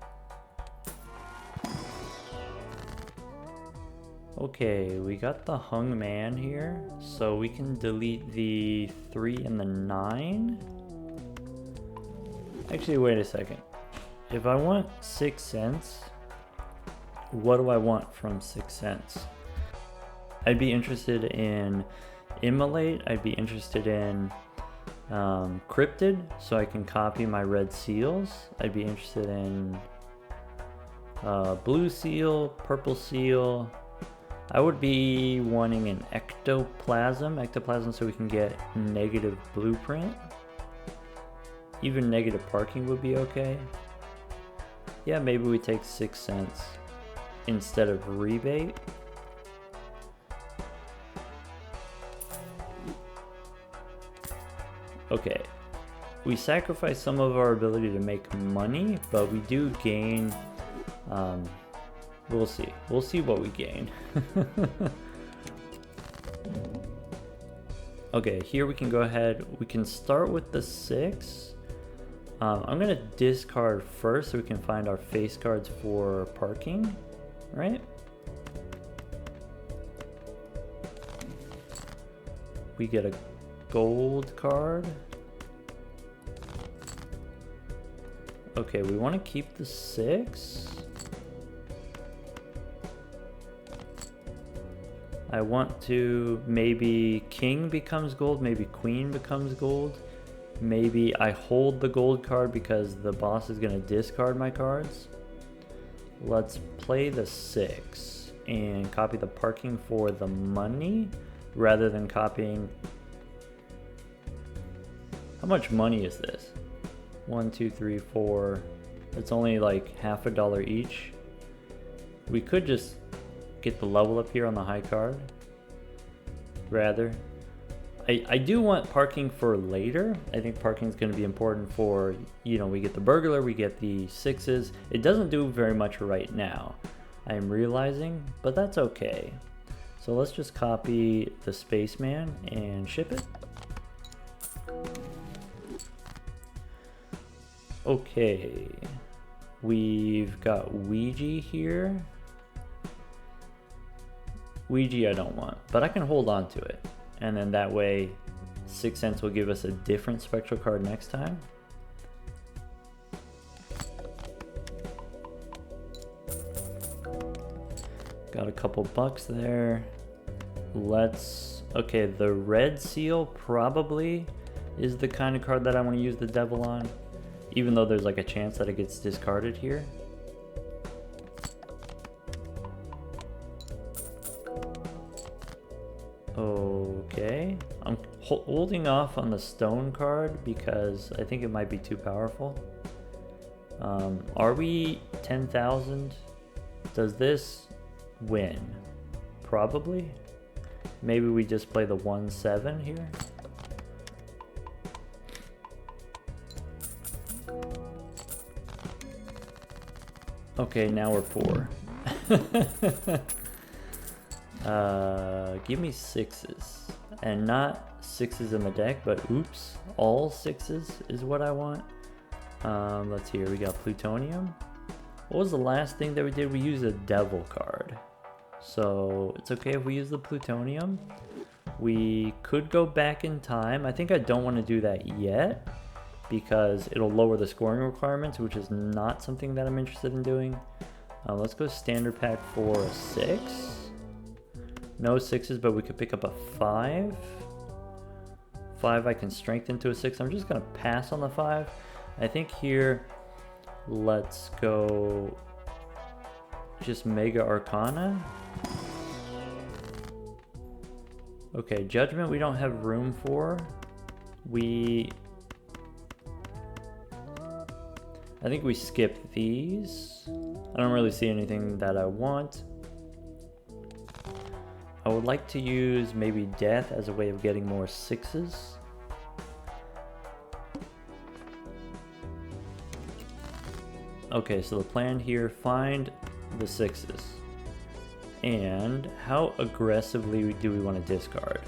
Okay, we got the hung man here, so we can delete the 3 and the 9. Actually, wait a second. If I want 6 cents, what do I want from 6 cents? I'd be interested in Immolate. I'd be interested in Cryptid, so I can copy my red seals. I'd be interested in blue seal, purple seal. I would be wanting an ectoplasm so we can get negative blueprint. Even negative parking would be okay. Yeah, maybe we take 6 cents instead of rebate. Okay, we sacrifice some of our ability to make money, but we do gain, we'll see what we gain. Okay, here we can go ahead, we can start with the 6. I'm gonna discard first so we can find our face cards for parking, right? We get a gold card. Okay, we want to keep the 6. I want to, maybe king becomes gold, maybe queen becomes gold. Maybe I hold the gold card because the boss is going to discard my cards. Let's play the 6 and copy the parking for the money rather than copying. How much money is this? 1, 2, 3, 4. It's only like half $1 each. We could just get the level up here on the high card. Rather. I do want parking for later. I think parking is going to be important for, you know, we get the burglar, we get the 6s. It doesn't do very much right now, I'm realizing, but that's okay. So let's just copy the spaceman and ship it. Okay, we've got Ouija here. Ouija I don't want, but I can hold on to it. And then that way 6 cents will give us a different spectral card next time. Got a couple bucks there. Okay, the red seal probably is the kind of card that I want to use the devil on, even though there's like a chance that it gets discarded here. Okay, I'm holding off on the stone card because I think it might be too powerful. Are we 10,000? Does this win? Probably. Maybe we just play the 1-7 here. Okay, now we're poor. Give me 6s. And not 6s in the deck, but oops, all 6s is what I want. Let's see here, we got plutonium. What was the last thing that we did? We used a devil card. So it's okay if we use the plutonium. We could go back in time. I think I don't want to do that yet because it'll lower the scoring requirements, which is not something that I'm interested in doing. Let's go standard pack for a 6. No 6s, but we could pick up a 5. 5 I can strengthen to a 6. I'm just going to pass on the 5. I think here, let's go just Mega Arcana. Okay, Judgment we don't have room for. I think we skip these. I don't really see anything that I want. I would like to use maybe Death as a way of getting more 6s. Okay, so the plan here, find the 6s. And how aggressively do we want to discard?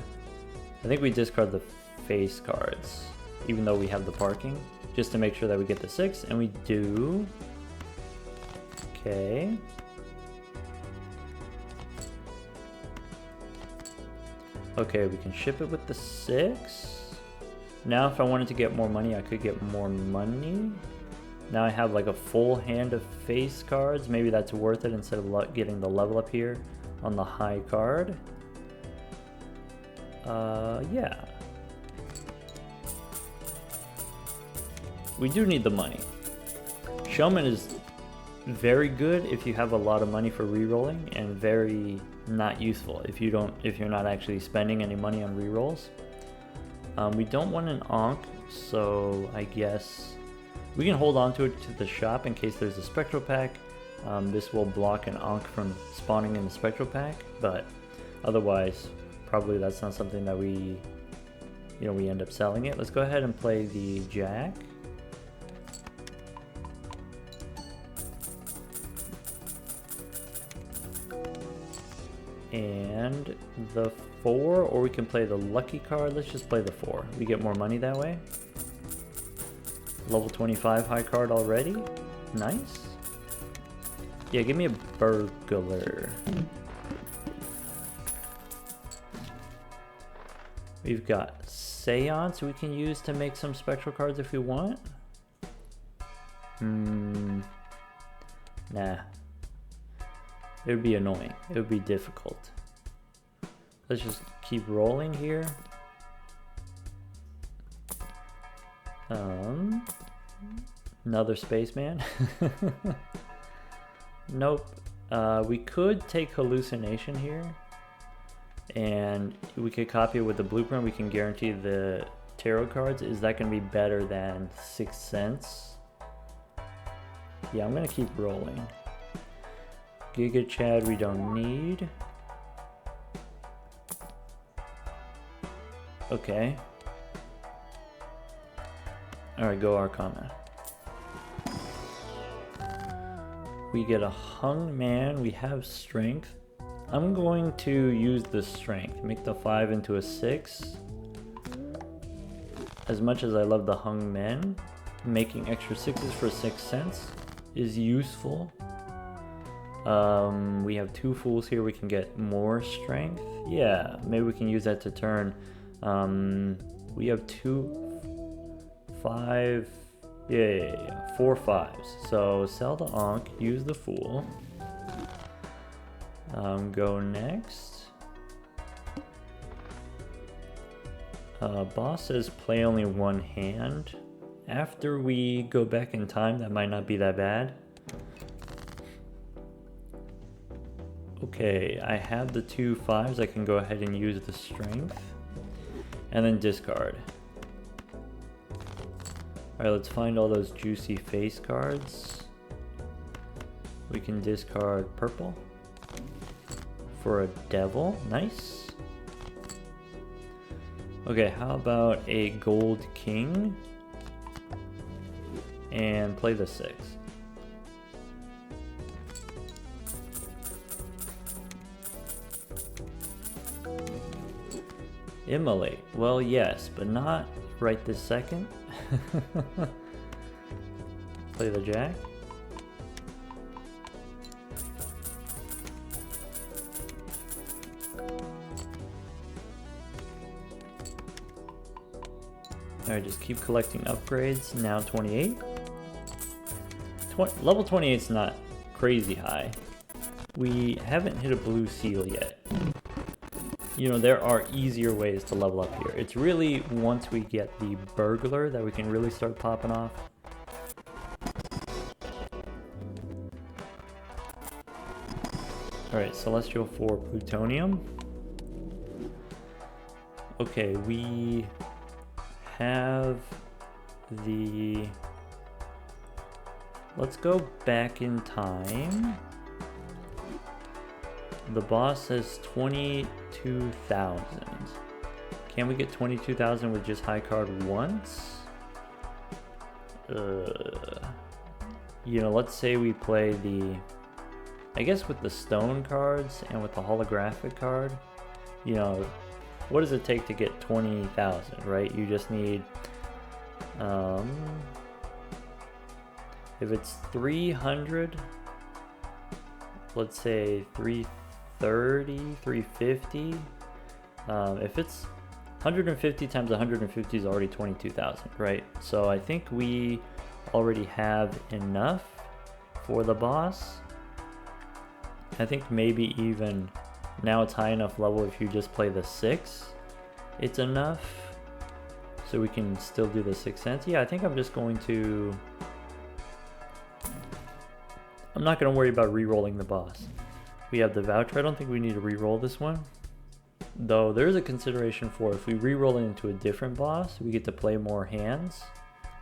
I think we discard the face cards, even though we have the parking, just to make sure that we get the 6, and we do. Okay. Okay, we can ship it with the 6. Now if I wanted to get more money, I could get more money. Now I have like a full hand of face cards. Maybe that's worth it instead of getting the level up here on the high card. Yeah. We do need the money. Showman is very good if you have a lot of money for re-rolling, and very not useful if you're not actually spending any money on re-rolls. We don't want an Ankh, so I guess we can hold on to it to the shop in case there's a spectral pack. This will block an Ankh from spawning in the spectral pack, but otherwise probably that's not something that we end up selling it. Let's go ahead and play the Jack. And the 4, or we can play the lucky card. Let's just play the 4. We get more money that way. Level 25 high card already. Nice. Yeah, give me a burglar. We've got Seance we can use to make some spectral cards if we want. Nah. It would be annoying. It would be difficult. Let's just keep rolling here. Another spaceman. Nope. We could take hallucination here, and we could copy it with the blueprint. We can guarantee the tarot cards. Is that going to be better than Sixth Sense? Yeah, I'm going to keep rolling. Giga Chad we don't need. Okay. Alright, go Arcana. We get a hung man, we have strength. I'm going to use the strength, make the 5 into a 6. As much as I love the hung men, making extra 6s for Sixth Sense is useful. We have 2 fools here, we can get more strength. Yeah, maybe we can use that to turn. We have 2, 5, yeah, 4 5s. So sell the Ankh, use the Fool. Go next. Boss says play only 1 hand. After we go back in time, that might not be that bad. Okay, I have the 2 5s. I can go ahead and use the strength. And then discard. Alright, let's find all those juicy face cards. We can discard purple for a devil. Nice. Okay, how about a gold king? And play the 6. Immolate. Well, yes, but not right this second. Play the jack. Alright, just keep collecting upgrades. Now 28. Level 28 is not crazy high. We haven't hit a blue seal yet. You know, there are easier ways to level up here. It's really once we get the burglar that we can really start popping off. Alright, Celestial for Plutonium. Okay, we have the... Let's go back in time. The boss says 22,000. Can we get 22,000 with just high card once? You know, let's say we play the... I guess with the stone cards and with the holographic card, you know, what does it take to get 20,000, right? You just need... if it's 300, let's say 330, 350. If it's 150 times 150 is already 22,000, right? So I think we already have enough for the boss. I think maybe even now it's high enough level if you just play the 6, it's enough. So we can still do the Sixth Sense. Yeah, I think I'm just going to... I'm not going to worry about re-rolling the boss. We have the voucher. I don't think we need to re-roll this one. Though there is a consideration for if we re-roll it into a different boss, we get to play more hands.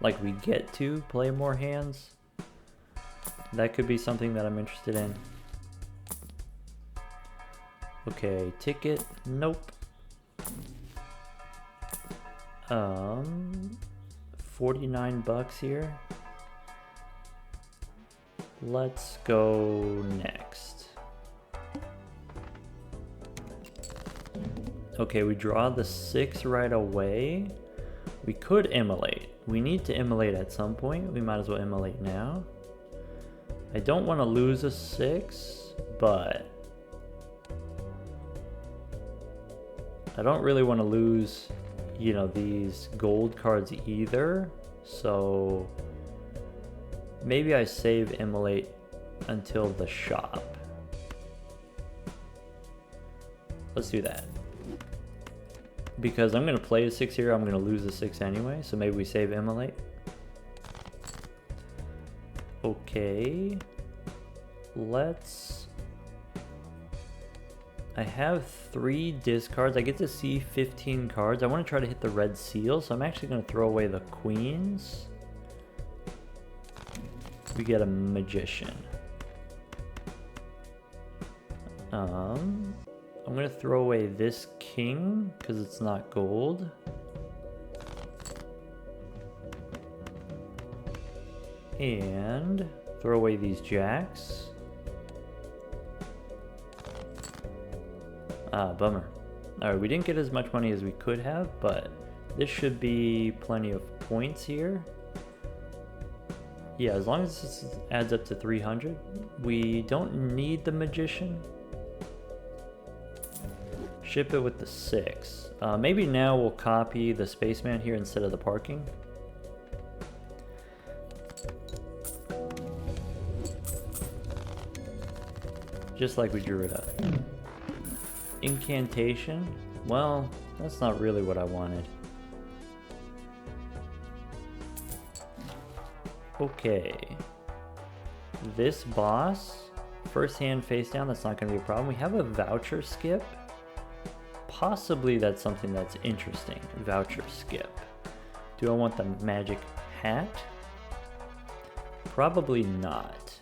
Like we get to play more hands. That could be something that I'm interested in. Okay, ticket. Nope. 49 bucks here. Let's go next. Okay, we draw the 6 right away. We could immolate. We need to immolate at some point. We might as well immolate now. I don't want to lose a 6, but I don't really want to lose, you know, these gold cards either. So maybe I save immolate until the shop. Let's do that. because I'm going to play a 6 here, I'm going to lose a 6 anyway, so maybe we save immolate. Okay, let's... I have 3 discards. I get to see 15 cards. I want to try to hit the red seal, so I'm actually going to throw away the queens. We get a magician. I'm going to throw away this king because it's not gold. And throw away these jacks. Ah, bummer. Alright, we didn't get as much money as we could have, but this should be plenty of points here. Yeah, as long as this adds up to 300, we don't need the magician. Ship it with the 6. Maybe now we'll copy the spaceman here instead of the parking. Just like we drew it up. Incantation? Well, that's not really what I wanted. Okay. This boss, first hand face down, that's not going to be a problem. We have a voucher skip. Possibly that's something that's interesting. Voucher skip. Do I want the magic hat? Probably not.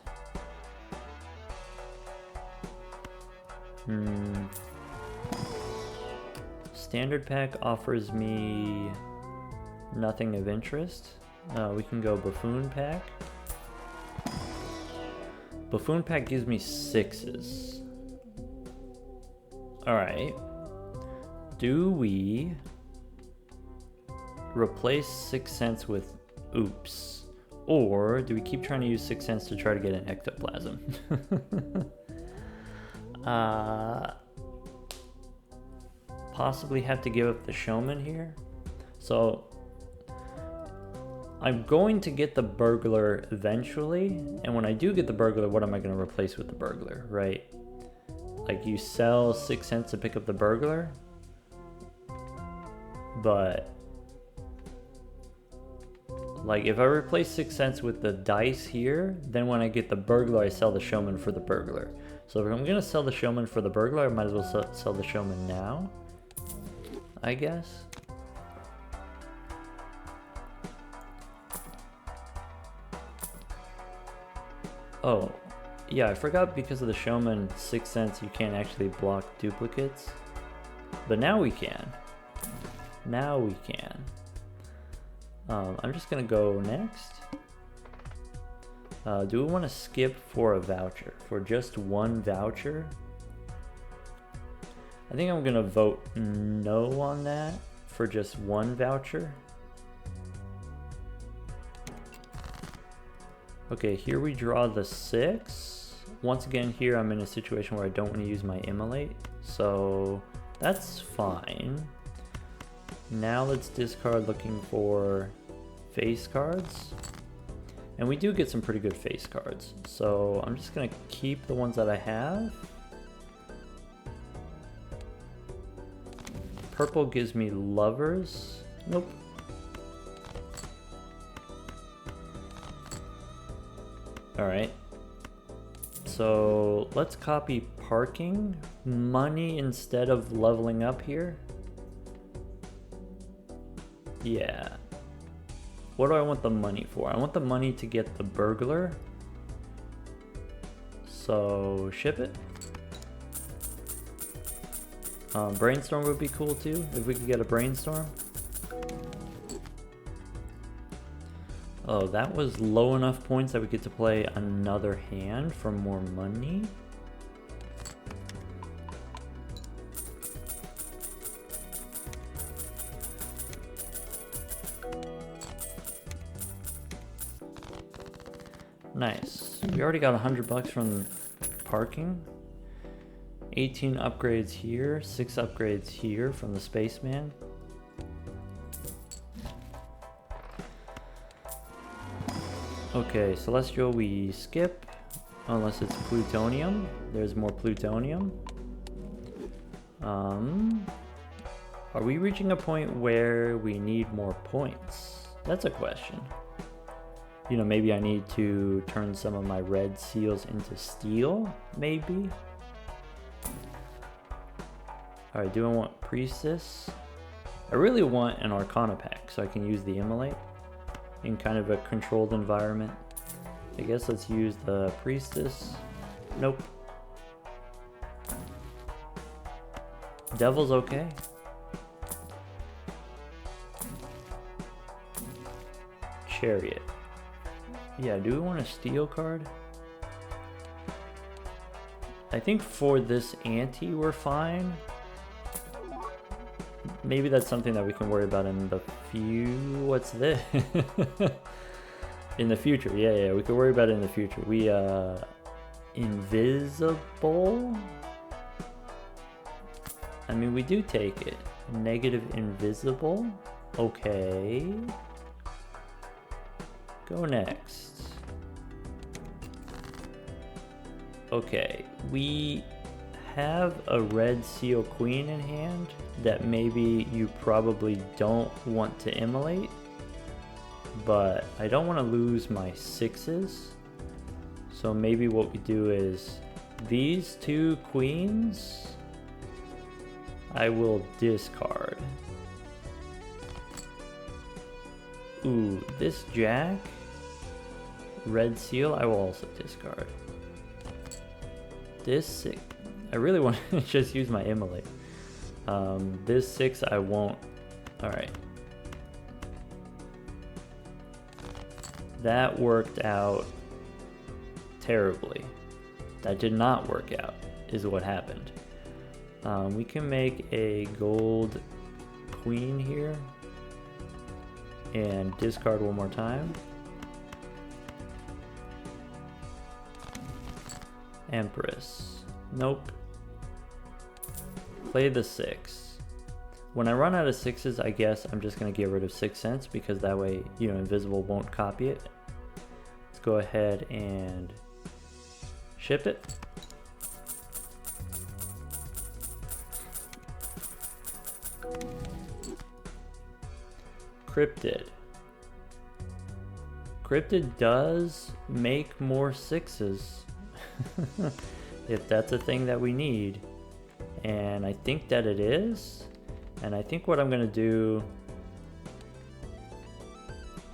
Standard pack offers me nothing of interest. We can go buffoon pack. Buffoon pack gives me 6s. Alright. Do we replace 6 cents with oops? Or do we keep trying to use 6 cents to try to get an ectoplasm? Possibly have to give up the showman here. So I'm going to get the burglar eventually, and when I do get the burglar, what am I going to replace with the burglar, right? Like, you sell 6 cents to pick up the burglar, but like if I replace 6 cents with the dice here, then when I get the burglar, I sell the showman for the burglar. So if I'm going to sell the showman for the burglar, I might as well sell the showman now, I guess. Oh, yeah, I forgot because of the showman 6 cents you can't actually block duplicates. But now we can. Now we can. I'm just gonna go next. Do we want to skip for a voucher? For just one voucher? I think I'm gonna vote no on that for just one voucher. Okay, here we draw the 6. Once again, here I'm in a situation where I don't want to use my immolate, so that's fine. Now let's discard looking for face cards. And we do get some pretty good face cards, so I'm just gonna keep the ones that I have. Purple gives me lovers. Nope. Alright. So let's copy parking. Money instead of leveling up here. Yeah. What do I want the money for? I want the money to get the burglar. So ship it. Brainstorm would be cool too, if we could get a brainstorm. Oh, that was low enough points that we get to play another hand for more money. Nice. We already got $100 from parking. 18 upgrades here, 6 upgrades here from the spaceman. Okay, Celestial we skip, unless it's plutonium. There's more plutonium. Are we reaching a point where we need more points? That's a question. You know, maybe I need to turn some of my red seals into steel, maybe? Alright, do I want Priestess? I really want an Arcana pack so I can use the Immolate in kind of a controlled environment. I guess let's use the Priestess. Nope. Devil's okay. Chariot. Yeah, do we want a steel card? I think for this ante we're fine. Maybe that's something that we can worry about in the what's this? In the future, yeah, we can worry about it in the future. We invisible? I mean, we do take it. Negative invisible? Okay. Go next. Okay, we have a red seal queen in hand that maybe you probably don't want to immolate, but I don't want to lose my 6s. So maybe what we do is these 2 queens I will discard. Ooh, this jack, red seal, I will also discard. This 6, I really want to just use my immolate. This 6 I won't. Alright. That worked out terribly. That did not work out, is what happened. We can make a gold queen here and discard one more time. Empress. Nope. Play the 6. When I run out of 6s, I guess I'm just going to get rid of 6 cents because that way, you know, Invisible won't copy it. Let's go ahead and ship it. Cryptid. Cryptid does make more 6s. If that's a thing that we need. And I think that it is. And I think what I'm going to do,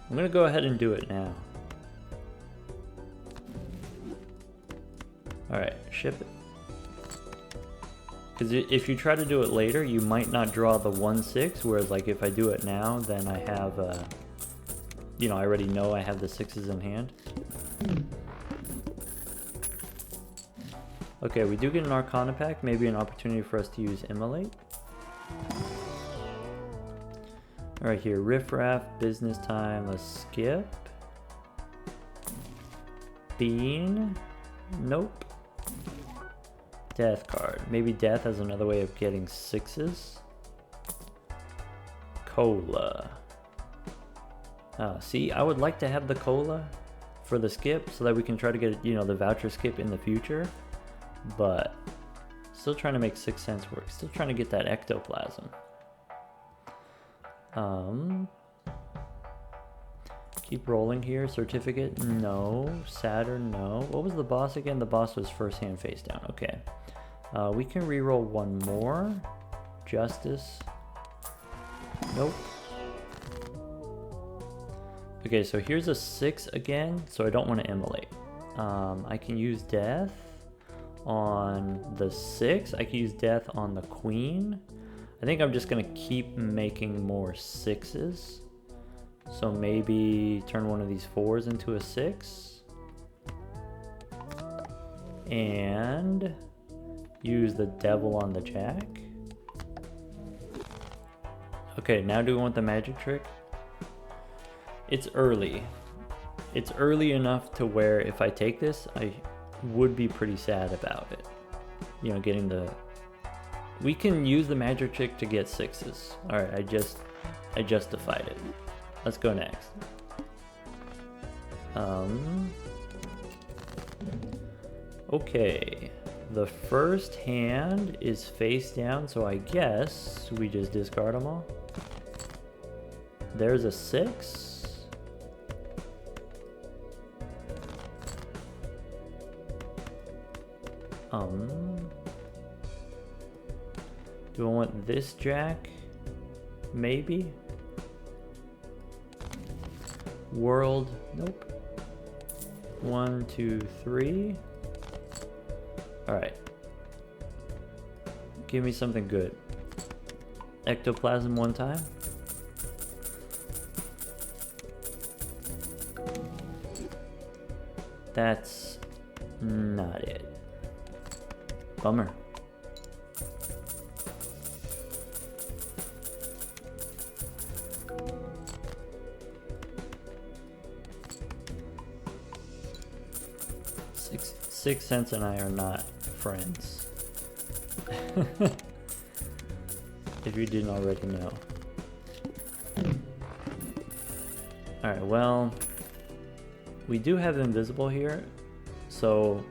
I'm going to go ahead and do it now. Alright, ship it. Because if you try to do it later, you might not draw the 1/6, whereas like if I do it now, then I have, you know, I already know I have the 6s in hand. Okay, we do get an Arcana pack, maybe an opportunity for us to use Immolate. Alright, here, Riff Raff, Business Time, let's skip. Bean, nope. Death card, maybe Death has another way of getting 6s. Cola. See, I would like to have the Cola for the skip so that we can try to get, you know, the voucher skip in the future. But still trying to make 6 cents work. Still trying to get that ectoplasm. Keep rolling here. Certificate, no. Saturn, no. What was the boss again? The boss was first hand face down. Okay. We can reroll one more. Justice. Nope. Okay, so here's a 6 again. So I don't want to immolate. I can use Death on the 6. I can use Death on the Queen. I think I'm just going to keep making more 6s. So maybe turn one of these 4s into a 6. And use the Devil on the Jack. Okay, now do we want the magic trick? It's early. It's early enough to where if I take this, I would be pretty sad about it. You know, getting the... We can use the magic trick to get 6s. Alright, I justified it. Let's go next. Okay. The first hand is face down, so I guess we just discard them all. There's a 6. Do I want this jack? Maybe? World, nope. 1, 2, 3. Alright. Give me something good. Ectoplasm one time. That's not it. Bummer. Six Sense and I are not friends. If you didn't already know. Alright, well, we do have invisible here, so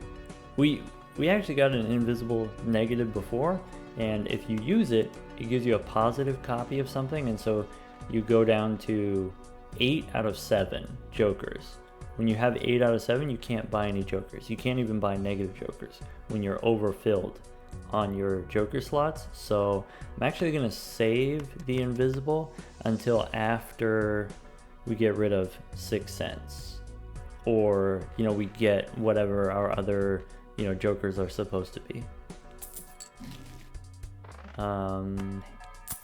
we actually got an invisible negative before, and if you use it, it gives you a positive copy of something, and so you go down to 8 out of 7 jokers. When you have 8 out of 7, you can't buy any jokers. You can't even buy negative jokers when you're overfilled on your joker slots. So I'm actually going to save the invisible until after we get rid of 6 Sense. Or, you know, we get whatever our other, you know, jokers are supposed to be.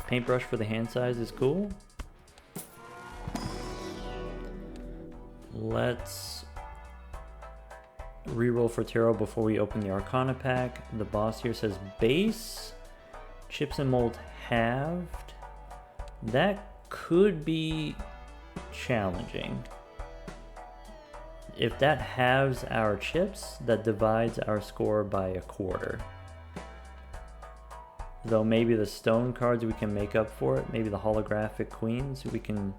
Paintbrush for the hand size is cool. Let's reroll for tarot before we open the Arcana pack. The boss here says base, chips and mold halved. That could be challenging. If that halves our chips, that divides our score by a quarter. Though maybe the stone cards we can make up for it. Maybe the holographic queens we can...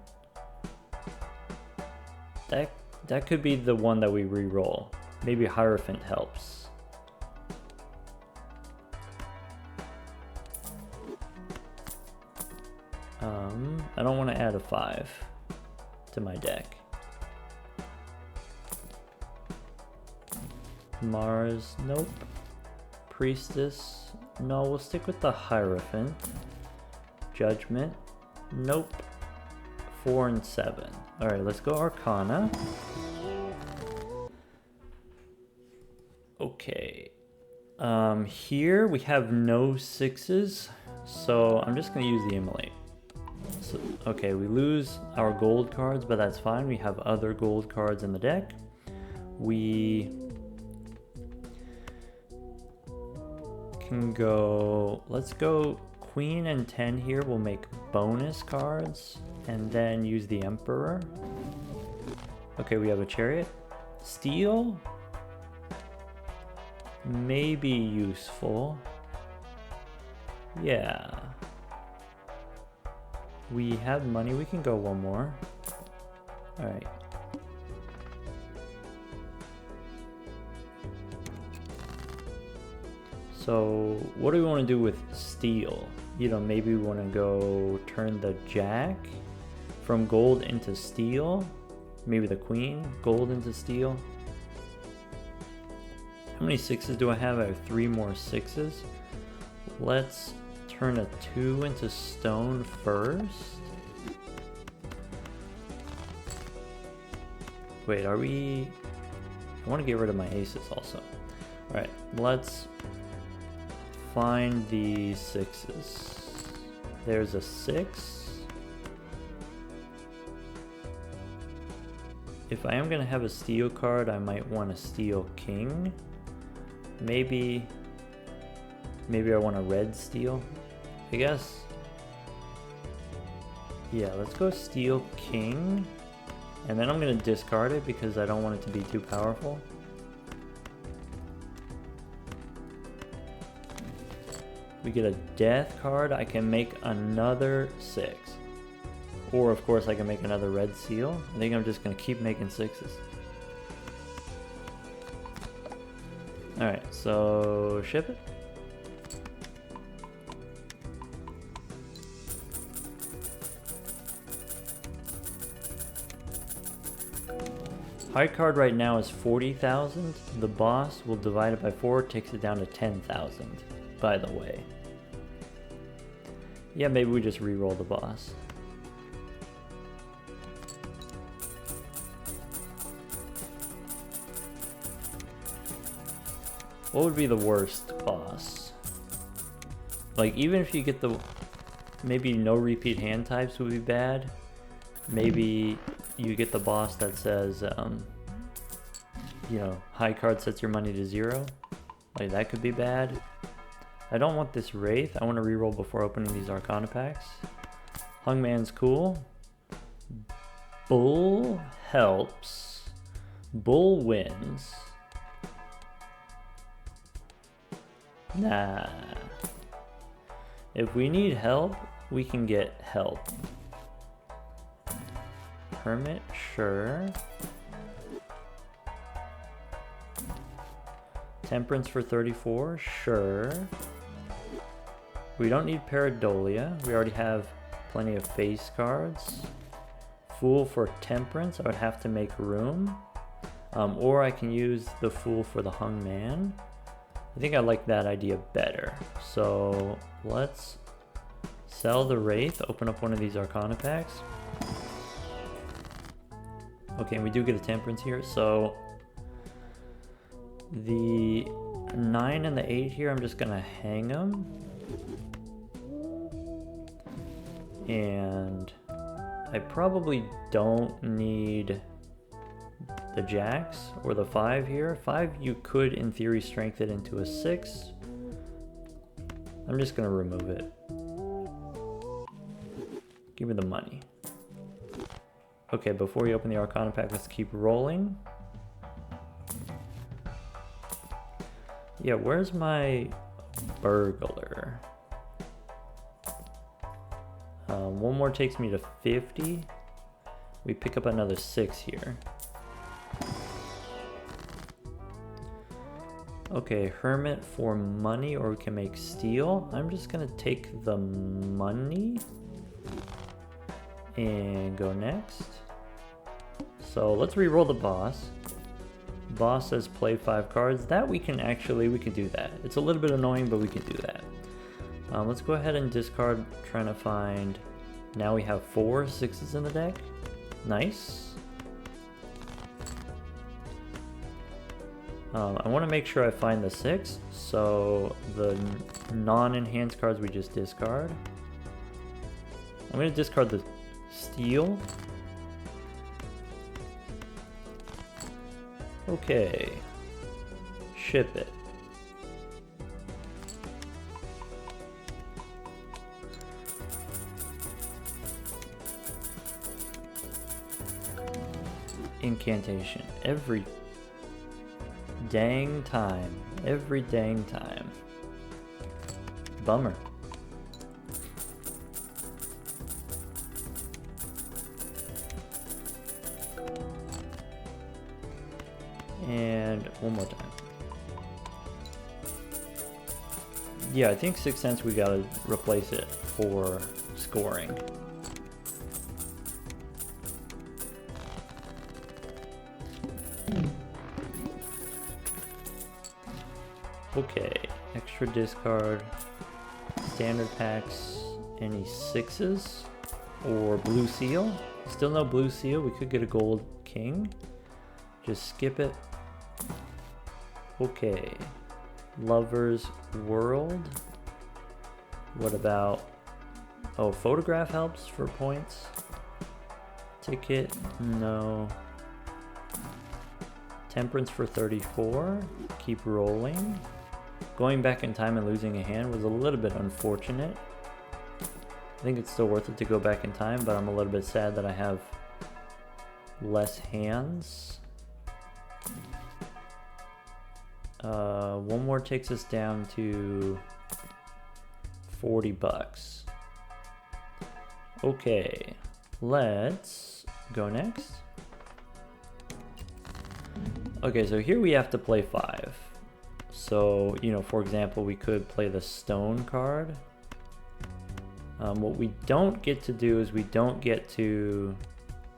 That could be the one that we re-roll. Maybe Hierophant helps. I don't want to add a 5 to my deck. Mars, nope. Priestess, no, we'll stick with the Hierophant. Judgment, nope. 4 and 7. Alright, let's go Arcana. Okay. Here we have no 6s, so I'm just going to use the Immolate. So, okay, we lose our gold cards, but that's fine. We have other gold cards in the deck. We can go... Let's go Queen and 10 here. We'll make bonus cards. And then use the Emperor. Okay, we have a Chariot. Steel? Maybe useful. Yeah. We have money, we can go one more. Alright. So, what do we want to do with steel? You know, maybe we want to go turn the Jack from gold into steel. Maybe the Queen, gold into steel. How many 6s do I have? I have 3 more 6s. Let's turn a 2 into stone first. Wait, are we... I want to get rid of my aces also. Alright, let's find the 6s. There's a 6. If I am going to have a steel card, I might want a steel king. Maybe I want a red steel, I guess. Yeah, let's go steel king. And then I'm going to discard it because I don't want it to be too powerful. We get a death card. I can make another 6. Or, of course, I can make another red seal. I think I'm just going to keep making 6s. Alright, so ship it. High card right now is 40,000. The boss will divide it by 4, takes it down to 10,000, by the way. Yeah, maybe we just re-roll the boss. What would be the worst boss? Like, even if you get the... Maybe no repeat hand types would be bad. Maybe you get the boss that says, you know, high card sets your money to 0. Like, that could be bad. I don't want this Wraith. I want to reroll before opening these Arcana packs. Hungman's cool. Bull helps. Bull wins. Nah. If we need help, we can get help. Hermit, sure. Temperance for 34, sure. We don't need Pareidolia. We already have plenty of face cards. Fool for Temperance, I would have to make room. Or I can use the Fool for the Hungman. I think I like that idea better. So let's sell the Wraith, open up one of these Arcana packs. Okay, we do get a Temperance here, so the 9 and the 8 here, I'm just gonna hang them. And I probably don't need the jacks or the 5 here. 5 you could in theory strengthen into a 6. I'm just gonna remove it. Give me the money. Okay, before we open the Arcana pack, let's keep rolling. Yeah, where's my burglar? One more takes me to 50. We pick up another 6 here. Okay, Hermit for money, or we can make steel. I'm just gonna take the money and go next. So let's re-roll the boss. Boss says play 5 cards. That we can do that. It's a little bit annoying, but we can do that. Let's go ahead and discard, trying to find... Now we have 4 6s in the deck. Nice. I want to make sure I find the 6, so the non-enhanced cards we just discard. I'm going to discard the steel. Okay. Ship it. Incantation. Every dang time. Every dang time. Bummer. And one more time. Yeah, I think 6 cents we gotta replace it for scoring. Okay, extra discard, standard packs, any 6s, or blue seal. Still no blue seal, we could get a gold king. Just skip it. Okay, Lover's World. What about, oh, photograph helps for points. Ticket, no. Temperance for 34, keep rolling. Going back in time and losing a hand was a little bit unfortunate. I think it's still worth it to go back in time, but I'm a little bit sad that I have less hands. One more takes us down to 40 bucks. Okay, let's go next. Okay, so here we have to play 5. So, you know, for example, we could play the stone card. What we don't get to do is we don't get to...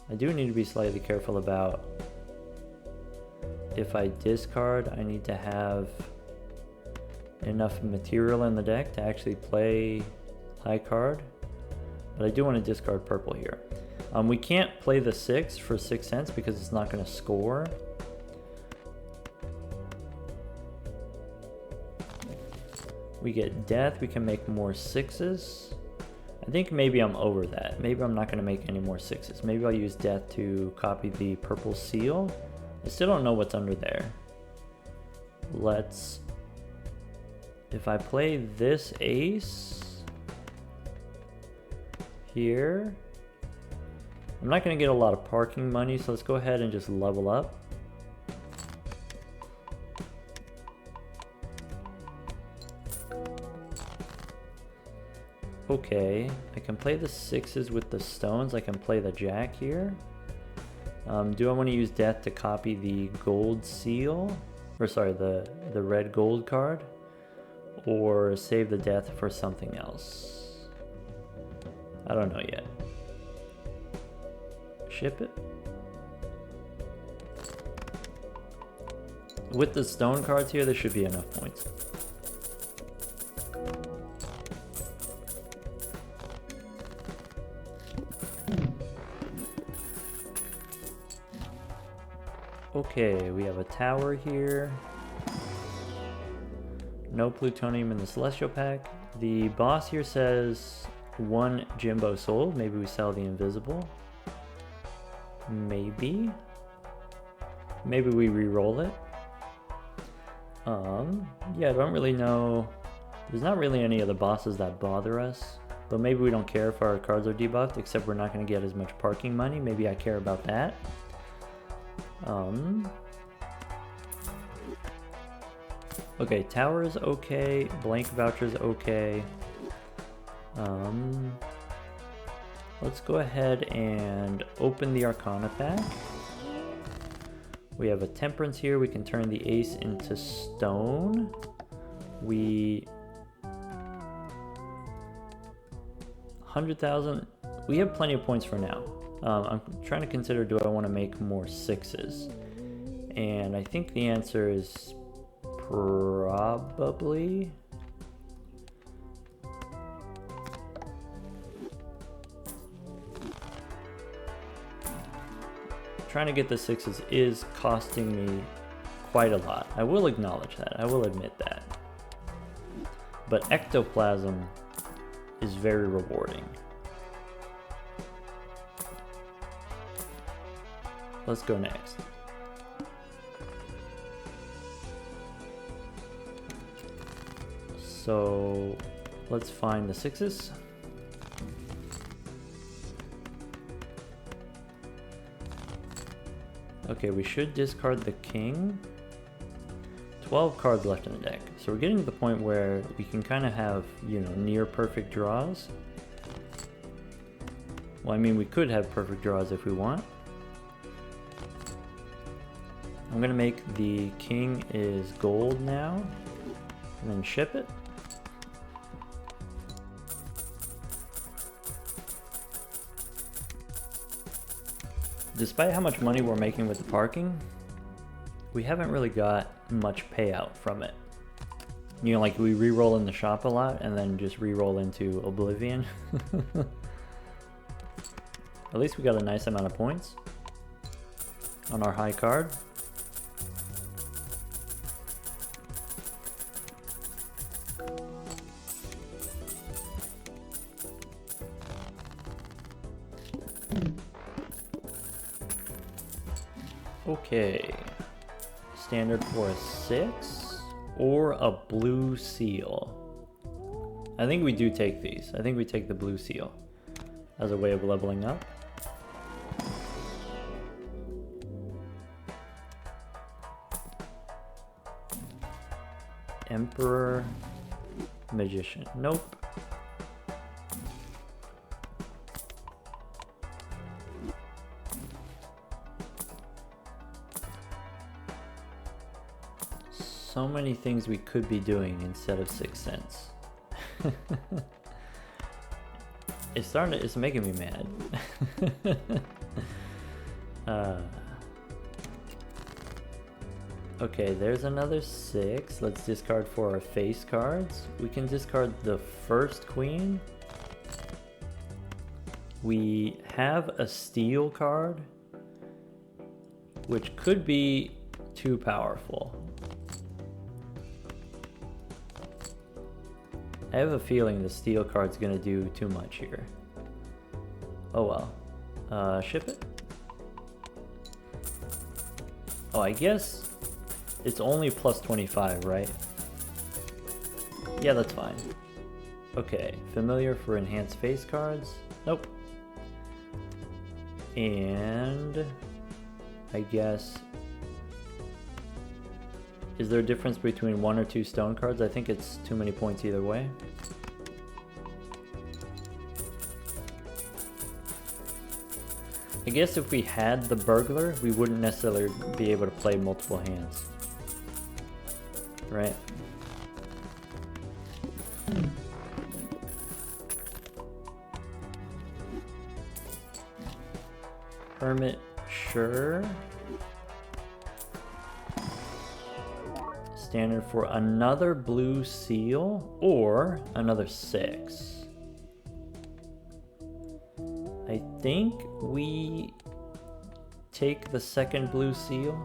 I do need to be slightly careful about if I discard, I need to have enough material in the deck to actually play high card. But I do want to discard purple here. We can't play the 6 for 6 cents because it's not going to score. We get death, we can make more 6s. I think maybe I'm over that. Maybe I'm not going to make any more 6s. Maybe I'll use death to copy the purple seal. I still don't know what's under there. Let's... If I play this ace here, I'm not going to get a lot of parking money, so let's go ahead and just level up. Okay, I can play the 6s with the stones. I can play the jack here. Do I want to use death to copy the gold seal? Or sorry, the red gold card? Or save the death for something else? I don't know yet. Ship it? With the stone cards here, there should be enough points. Okay, we have a tower here. No plutonium in the celestial pack. The boss here says 1 Jimbo sold. Maybe we sell the invisible. Maybe. Maybe we re-roll it. Yeah, I don't really know. There's not really any of the bosses that bother us. But maybe we don't care if our cards are debuffed, except we're not going to get as much parking money. Maybe I care about that. Okay, tower is okay, blank voucher is okay. Let's go ahead and open the Arcana pack. We have a temperance here, we can turn the ace into stone. We... 100,000, we have plenty of points for now. I'm trying to consider, do I want to make more 6s? And I think the answer is probably... Trying to get the 6s is costing me quite a lot. I will acknowledge that. I will admit that. But ectoplasm is very rewarding. Let's go next. So let's find the 6s. Okay, we should discard the king. 12 cards left in the deck. So we're getting to the point where we can kind of have, you know, near perfect draws. Well, I mean, we could have perfect draws if we want. I'm gonna make the king is gold now, and then ship it. Despite how much money we're making with the parking, we haven't really got much payout from it. You know, like we re-roll in the shop a lot and then just re-roll into oblivion. At least we got a nice amount of points on our high card. Okay, standard for a 6 or a blue seal. I think we do take these. I think we take the blue seal as a way of leveling up. Emperor, magician, nope. So so many things we could be doing instead of Sixth Sense. It's making me mad. Okay, there's another 6. Let's discard for our face cards. We can discard the first queen. We have a steel card, which could be too powerful. I have a feeling the steel card's gonna do too much here. Oh well. Ship it? Oh, I guess it's only plus 25, right? Yeah, that's fine. Okay, familiar for enhanced face cards? Nope. And I guess, is there a difference between 1 or 2 stone cards? I think it's too many points either way. I guess if we had the burglar, we wouldn't necessarily be able to play multiple hands. Right? Hermit, sure. Standard for another blue seal or another 6. I think we take the second blue seal.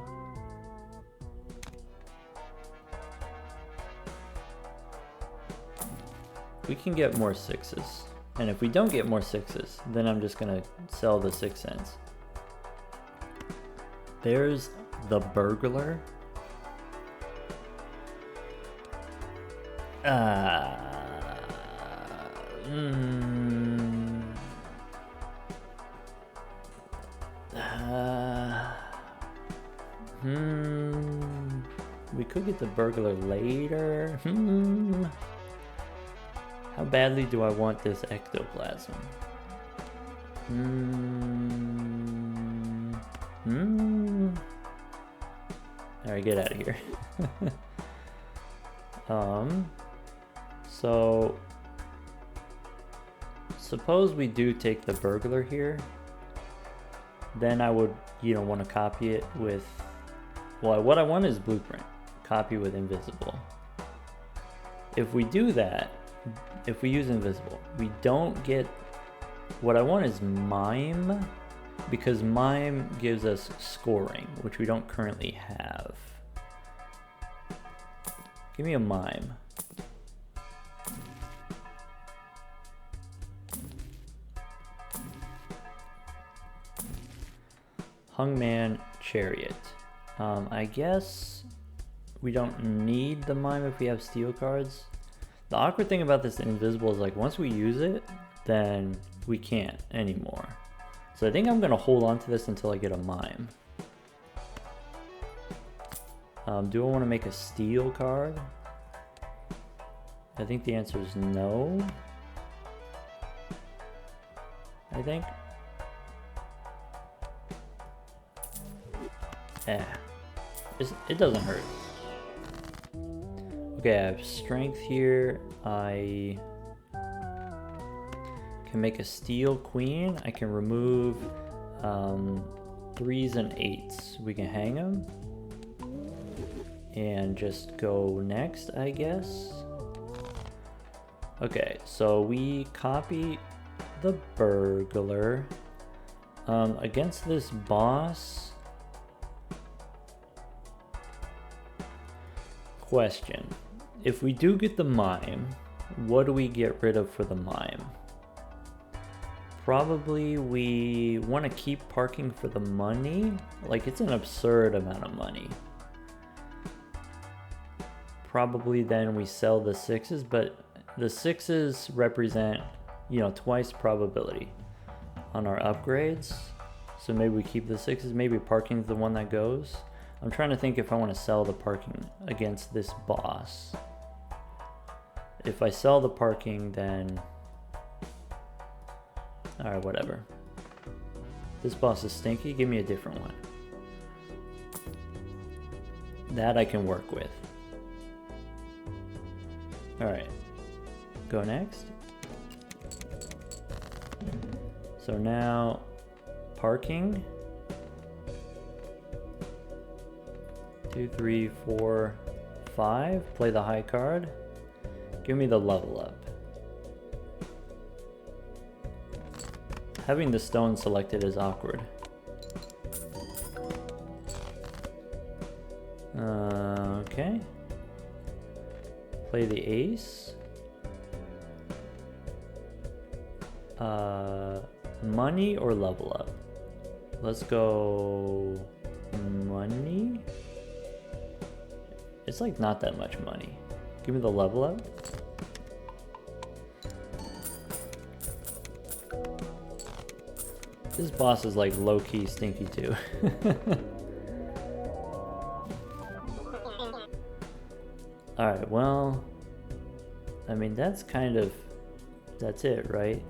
We can get more 6s. And if we don't get more 6s, then I'm just gonna sell the 6 cents. There's the burglar. We could get the burglar later. How badly do I want this ectoplasm? Alright, get out of here. So suppose we do take the burglar here, then I would, want to copy it with, well, what I want is blueprint. Copy with invisible. If we do that, if we use invisible, we don't get, what I want is mime, because mime gives us scoring, which we don't currently have. Give me a mime. Hungman Chariot. I guess we don't need the mime if we have steel cards. The awkward thing about this invisible is, like, once we use it, then we can't anymore. So I think I'm gonna hold on to this until I get a mime. Do I want to make a steel card? I think the answer is no. I think. It doesn't hurt. Okay, I have strength here. I can make a steel queen. I can remove 3s and 8s. We can hang them. And just go next, I guess. Okay, so we copy the burglar. Against this boss. Question. If we do get the mime, what do we get rid of for the mime? Probably we want to keep parking for the money. Like, it's an absurd amount of money. Probably then we sell the 6s, but the 6s represent, twice probability on our upgrades. So maybe we keep the 6s, maybe parking's the one that goes. I'm trying to think if I want to sell the parking against this boss. If I sell the parking, then... Alright, whatever. This boss is stinky, give me a different one. That I can work with. Alright, go next. So now, parking. 2, 3, 4, 5. Play the high card. Give me the level up. Having the stone selected is awkward. Okay. Play the ace. Money or level up? Let's go money. It's like not that much money. Give me the level up. This boss is like low-key stinky too. Alright, well, I mean that's it, right?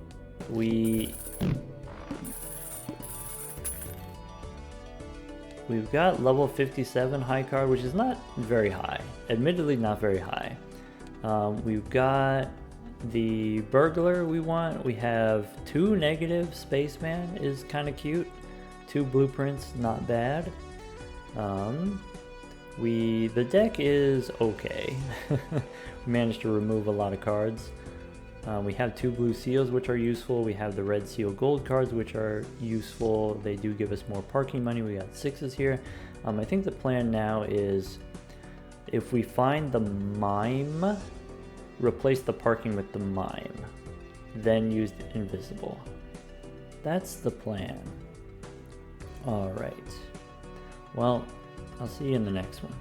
We've got level 57 high card, which is not very high. Admittedly, not very high. We've got the burglar we want. We have 2 negative. Spaceman is kind of cute. 2 blueprints, not bad. The deck is okay. We managed to remove a lot of cards. We have 2 blue seals, which are useful. We have the red seal gold cards, which are useful. They do give us more parking money. We got 6s here. I think the plan now is if we find the mime, replace the parking with the mime, then use the invisible. That's the plan. All right. Well, I'll see you in the next one.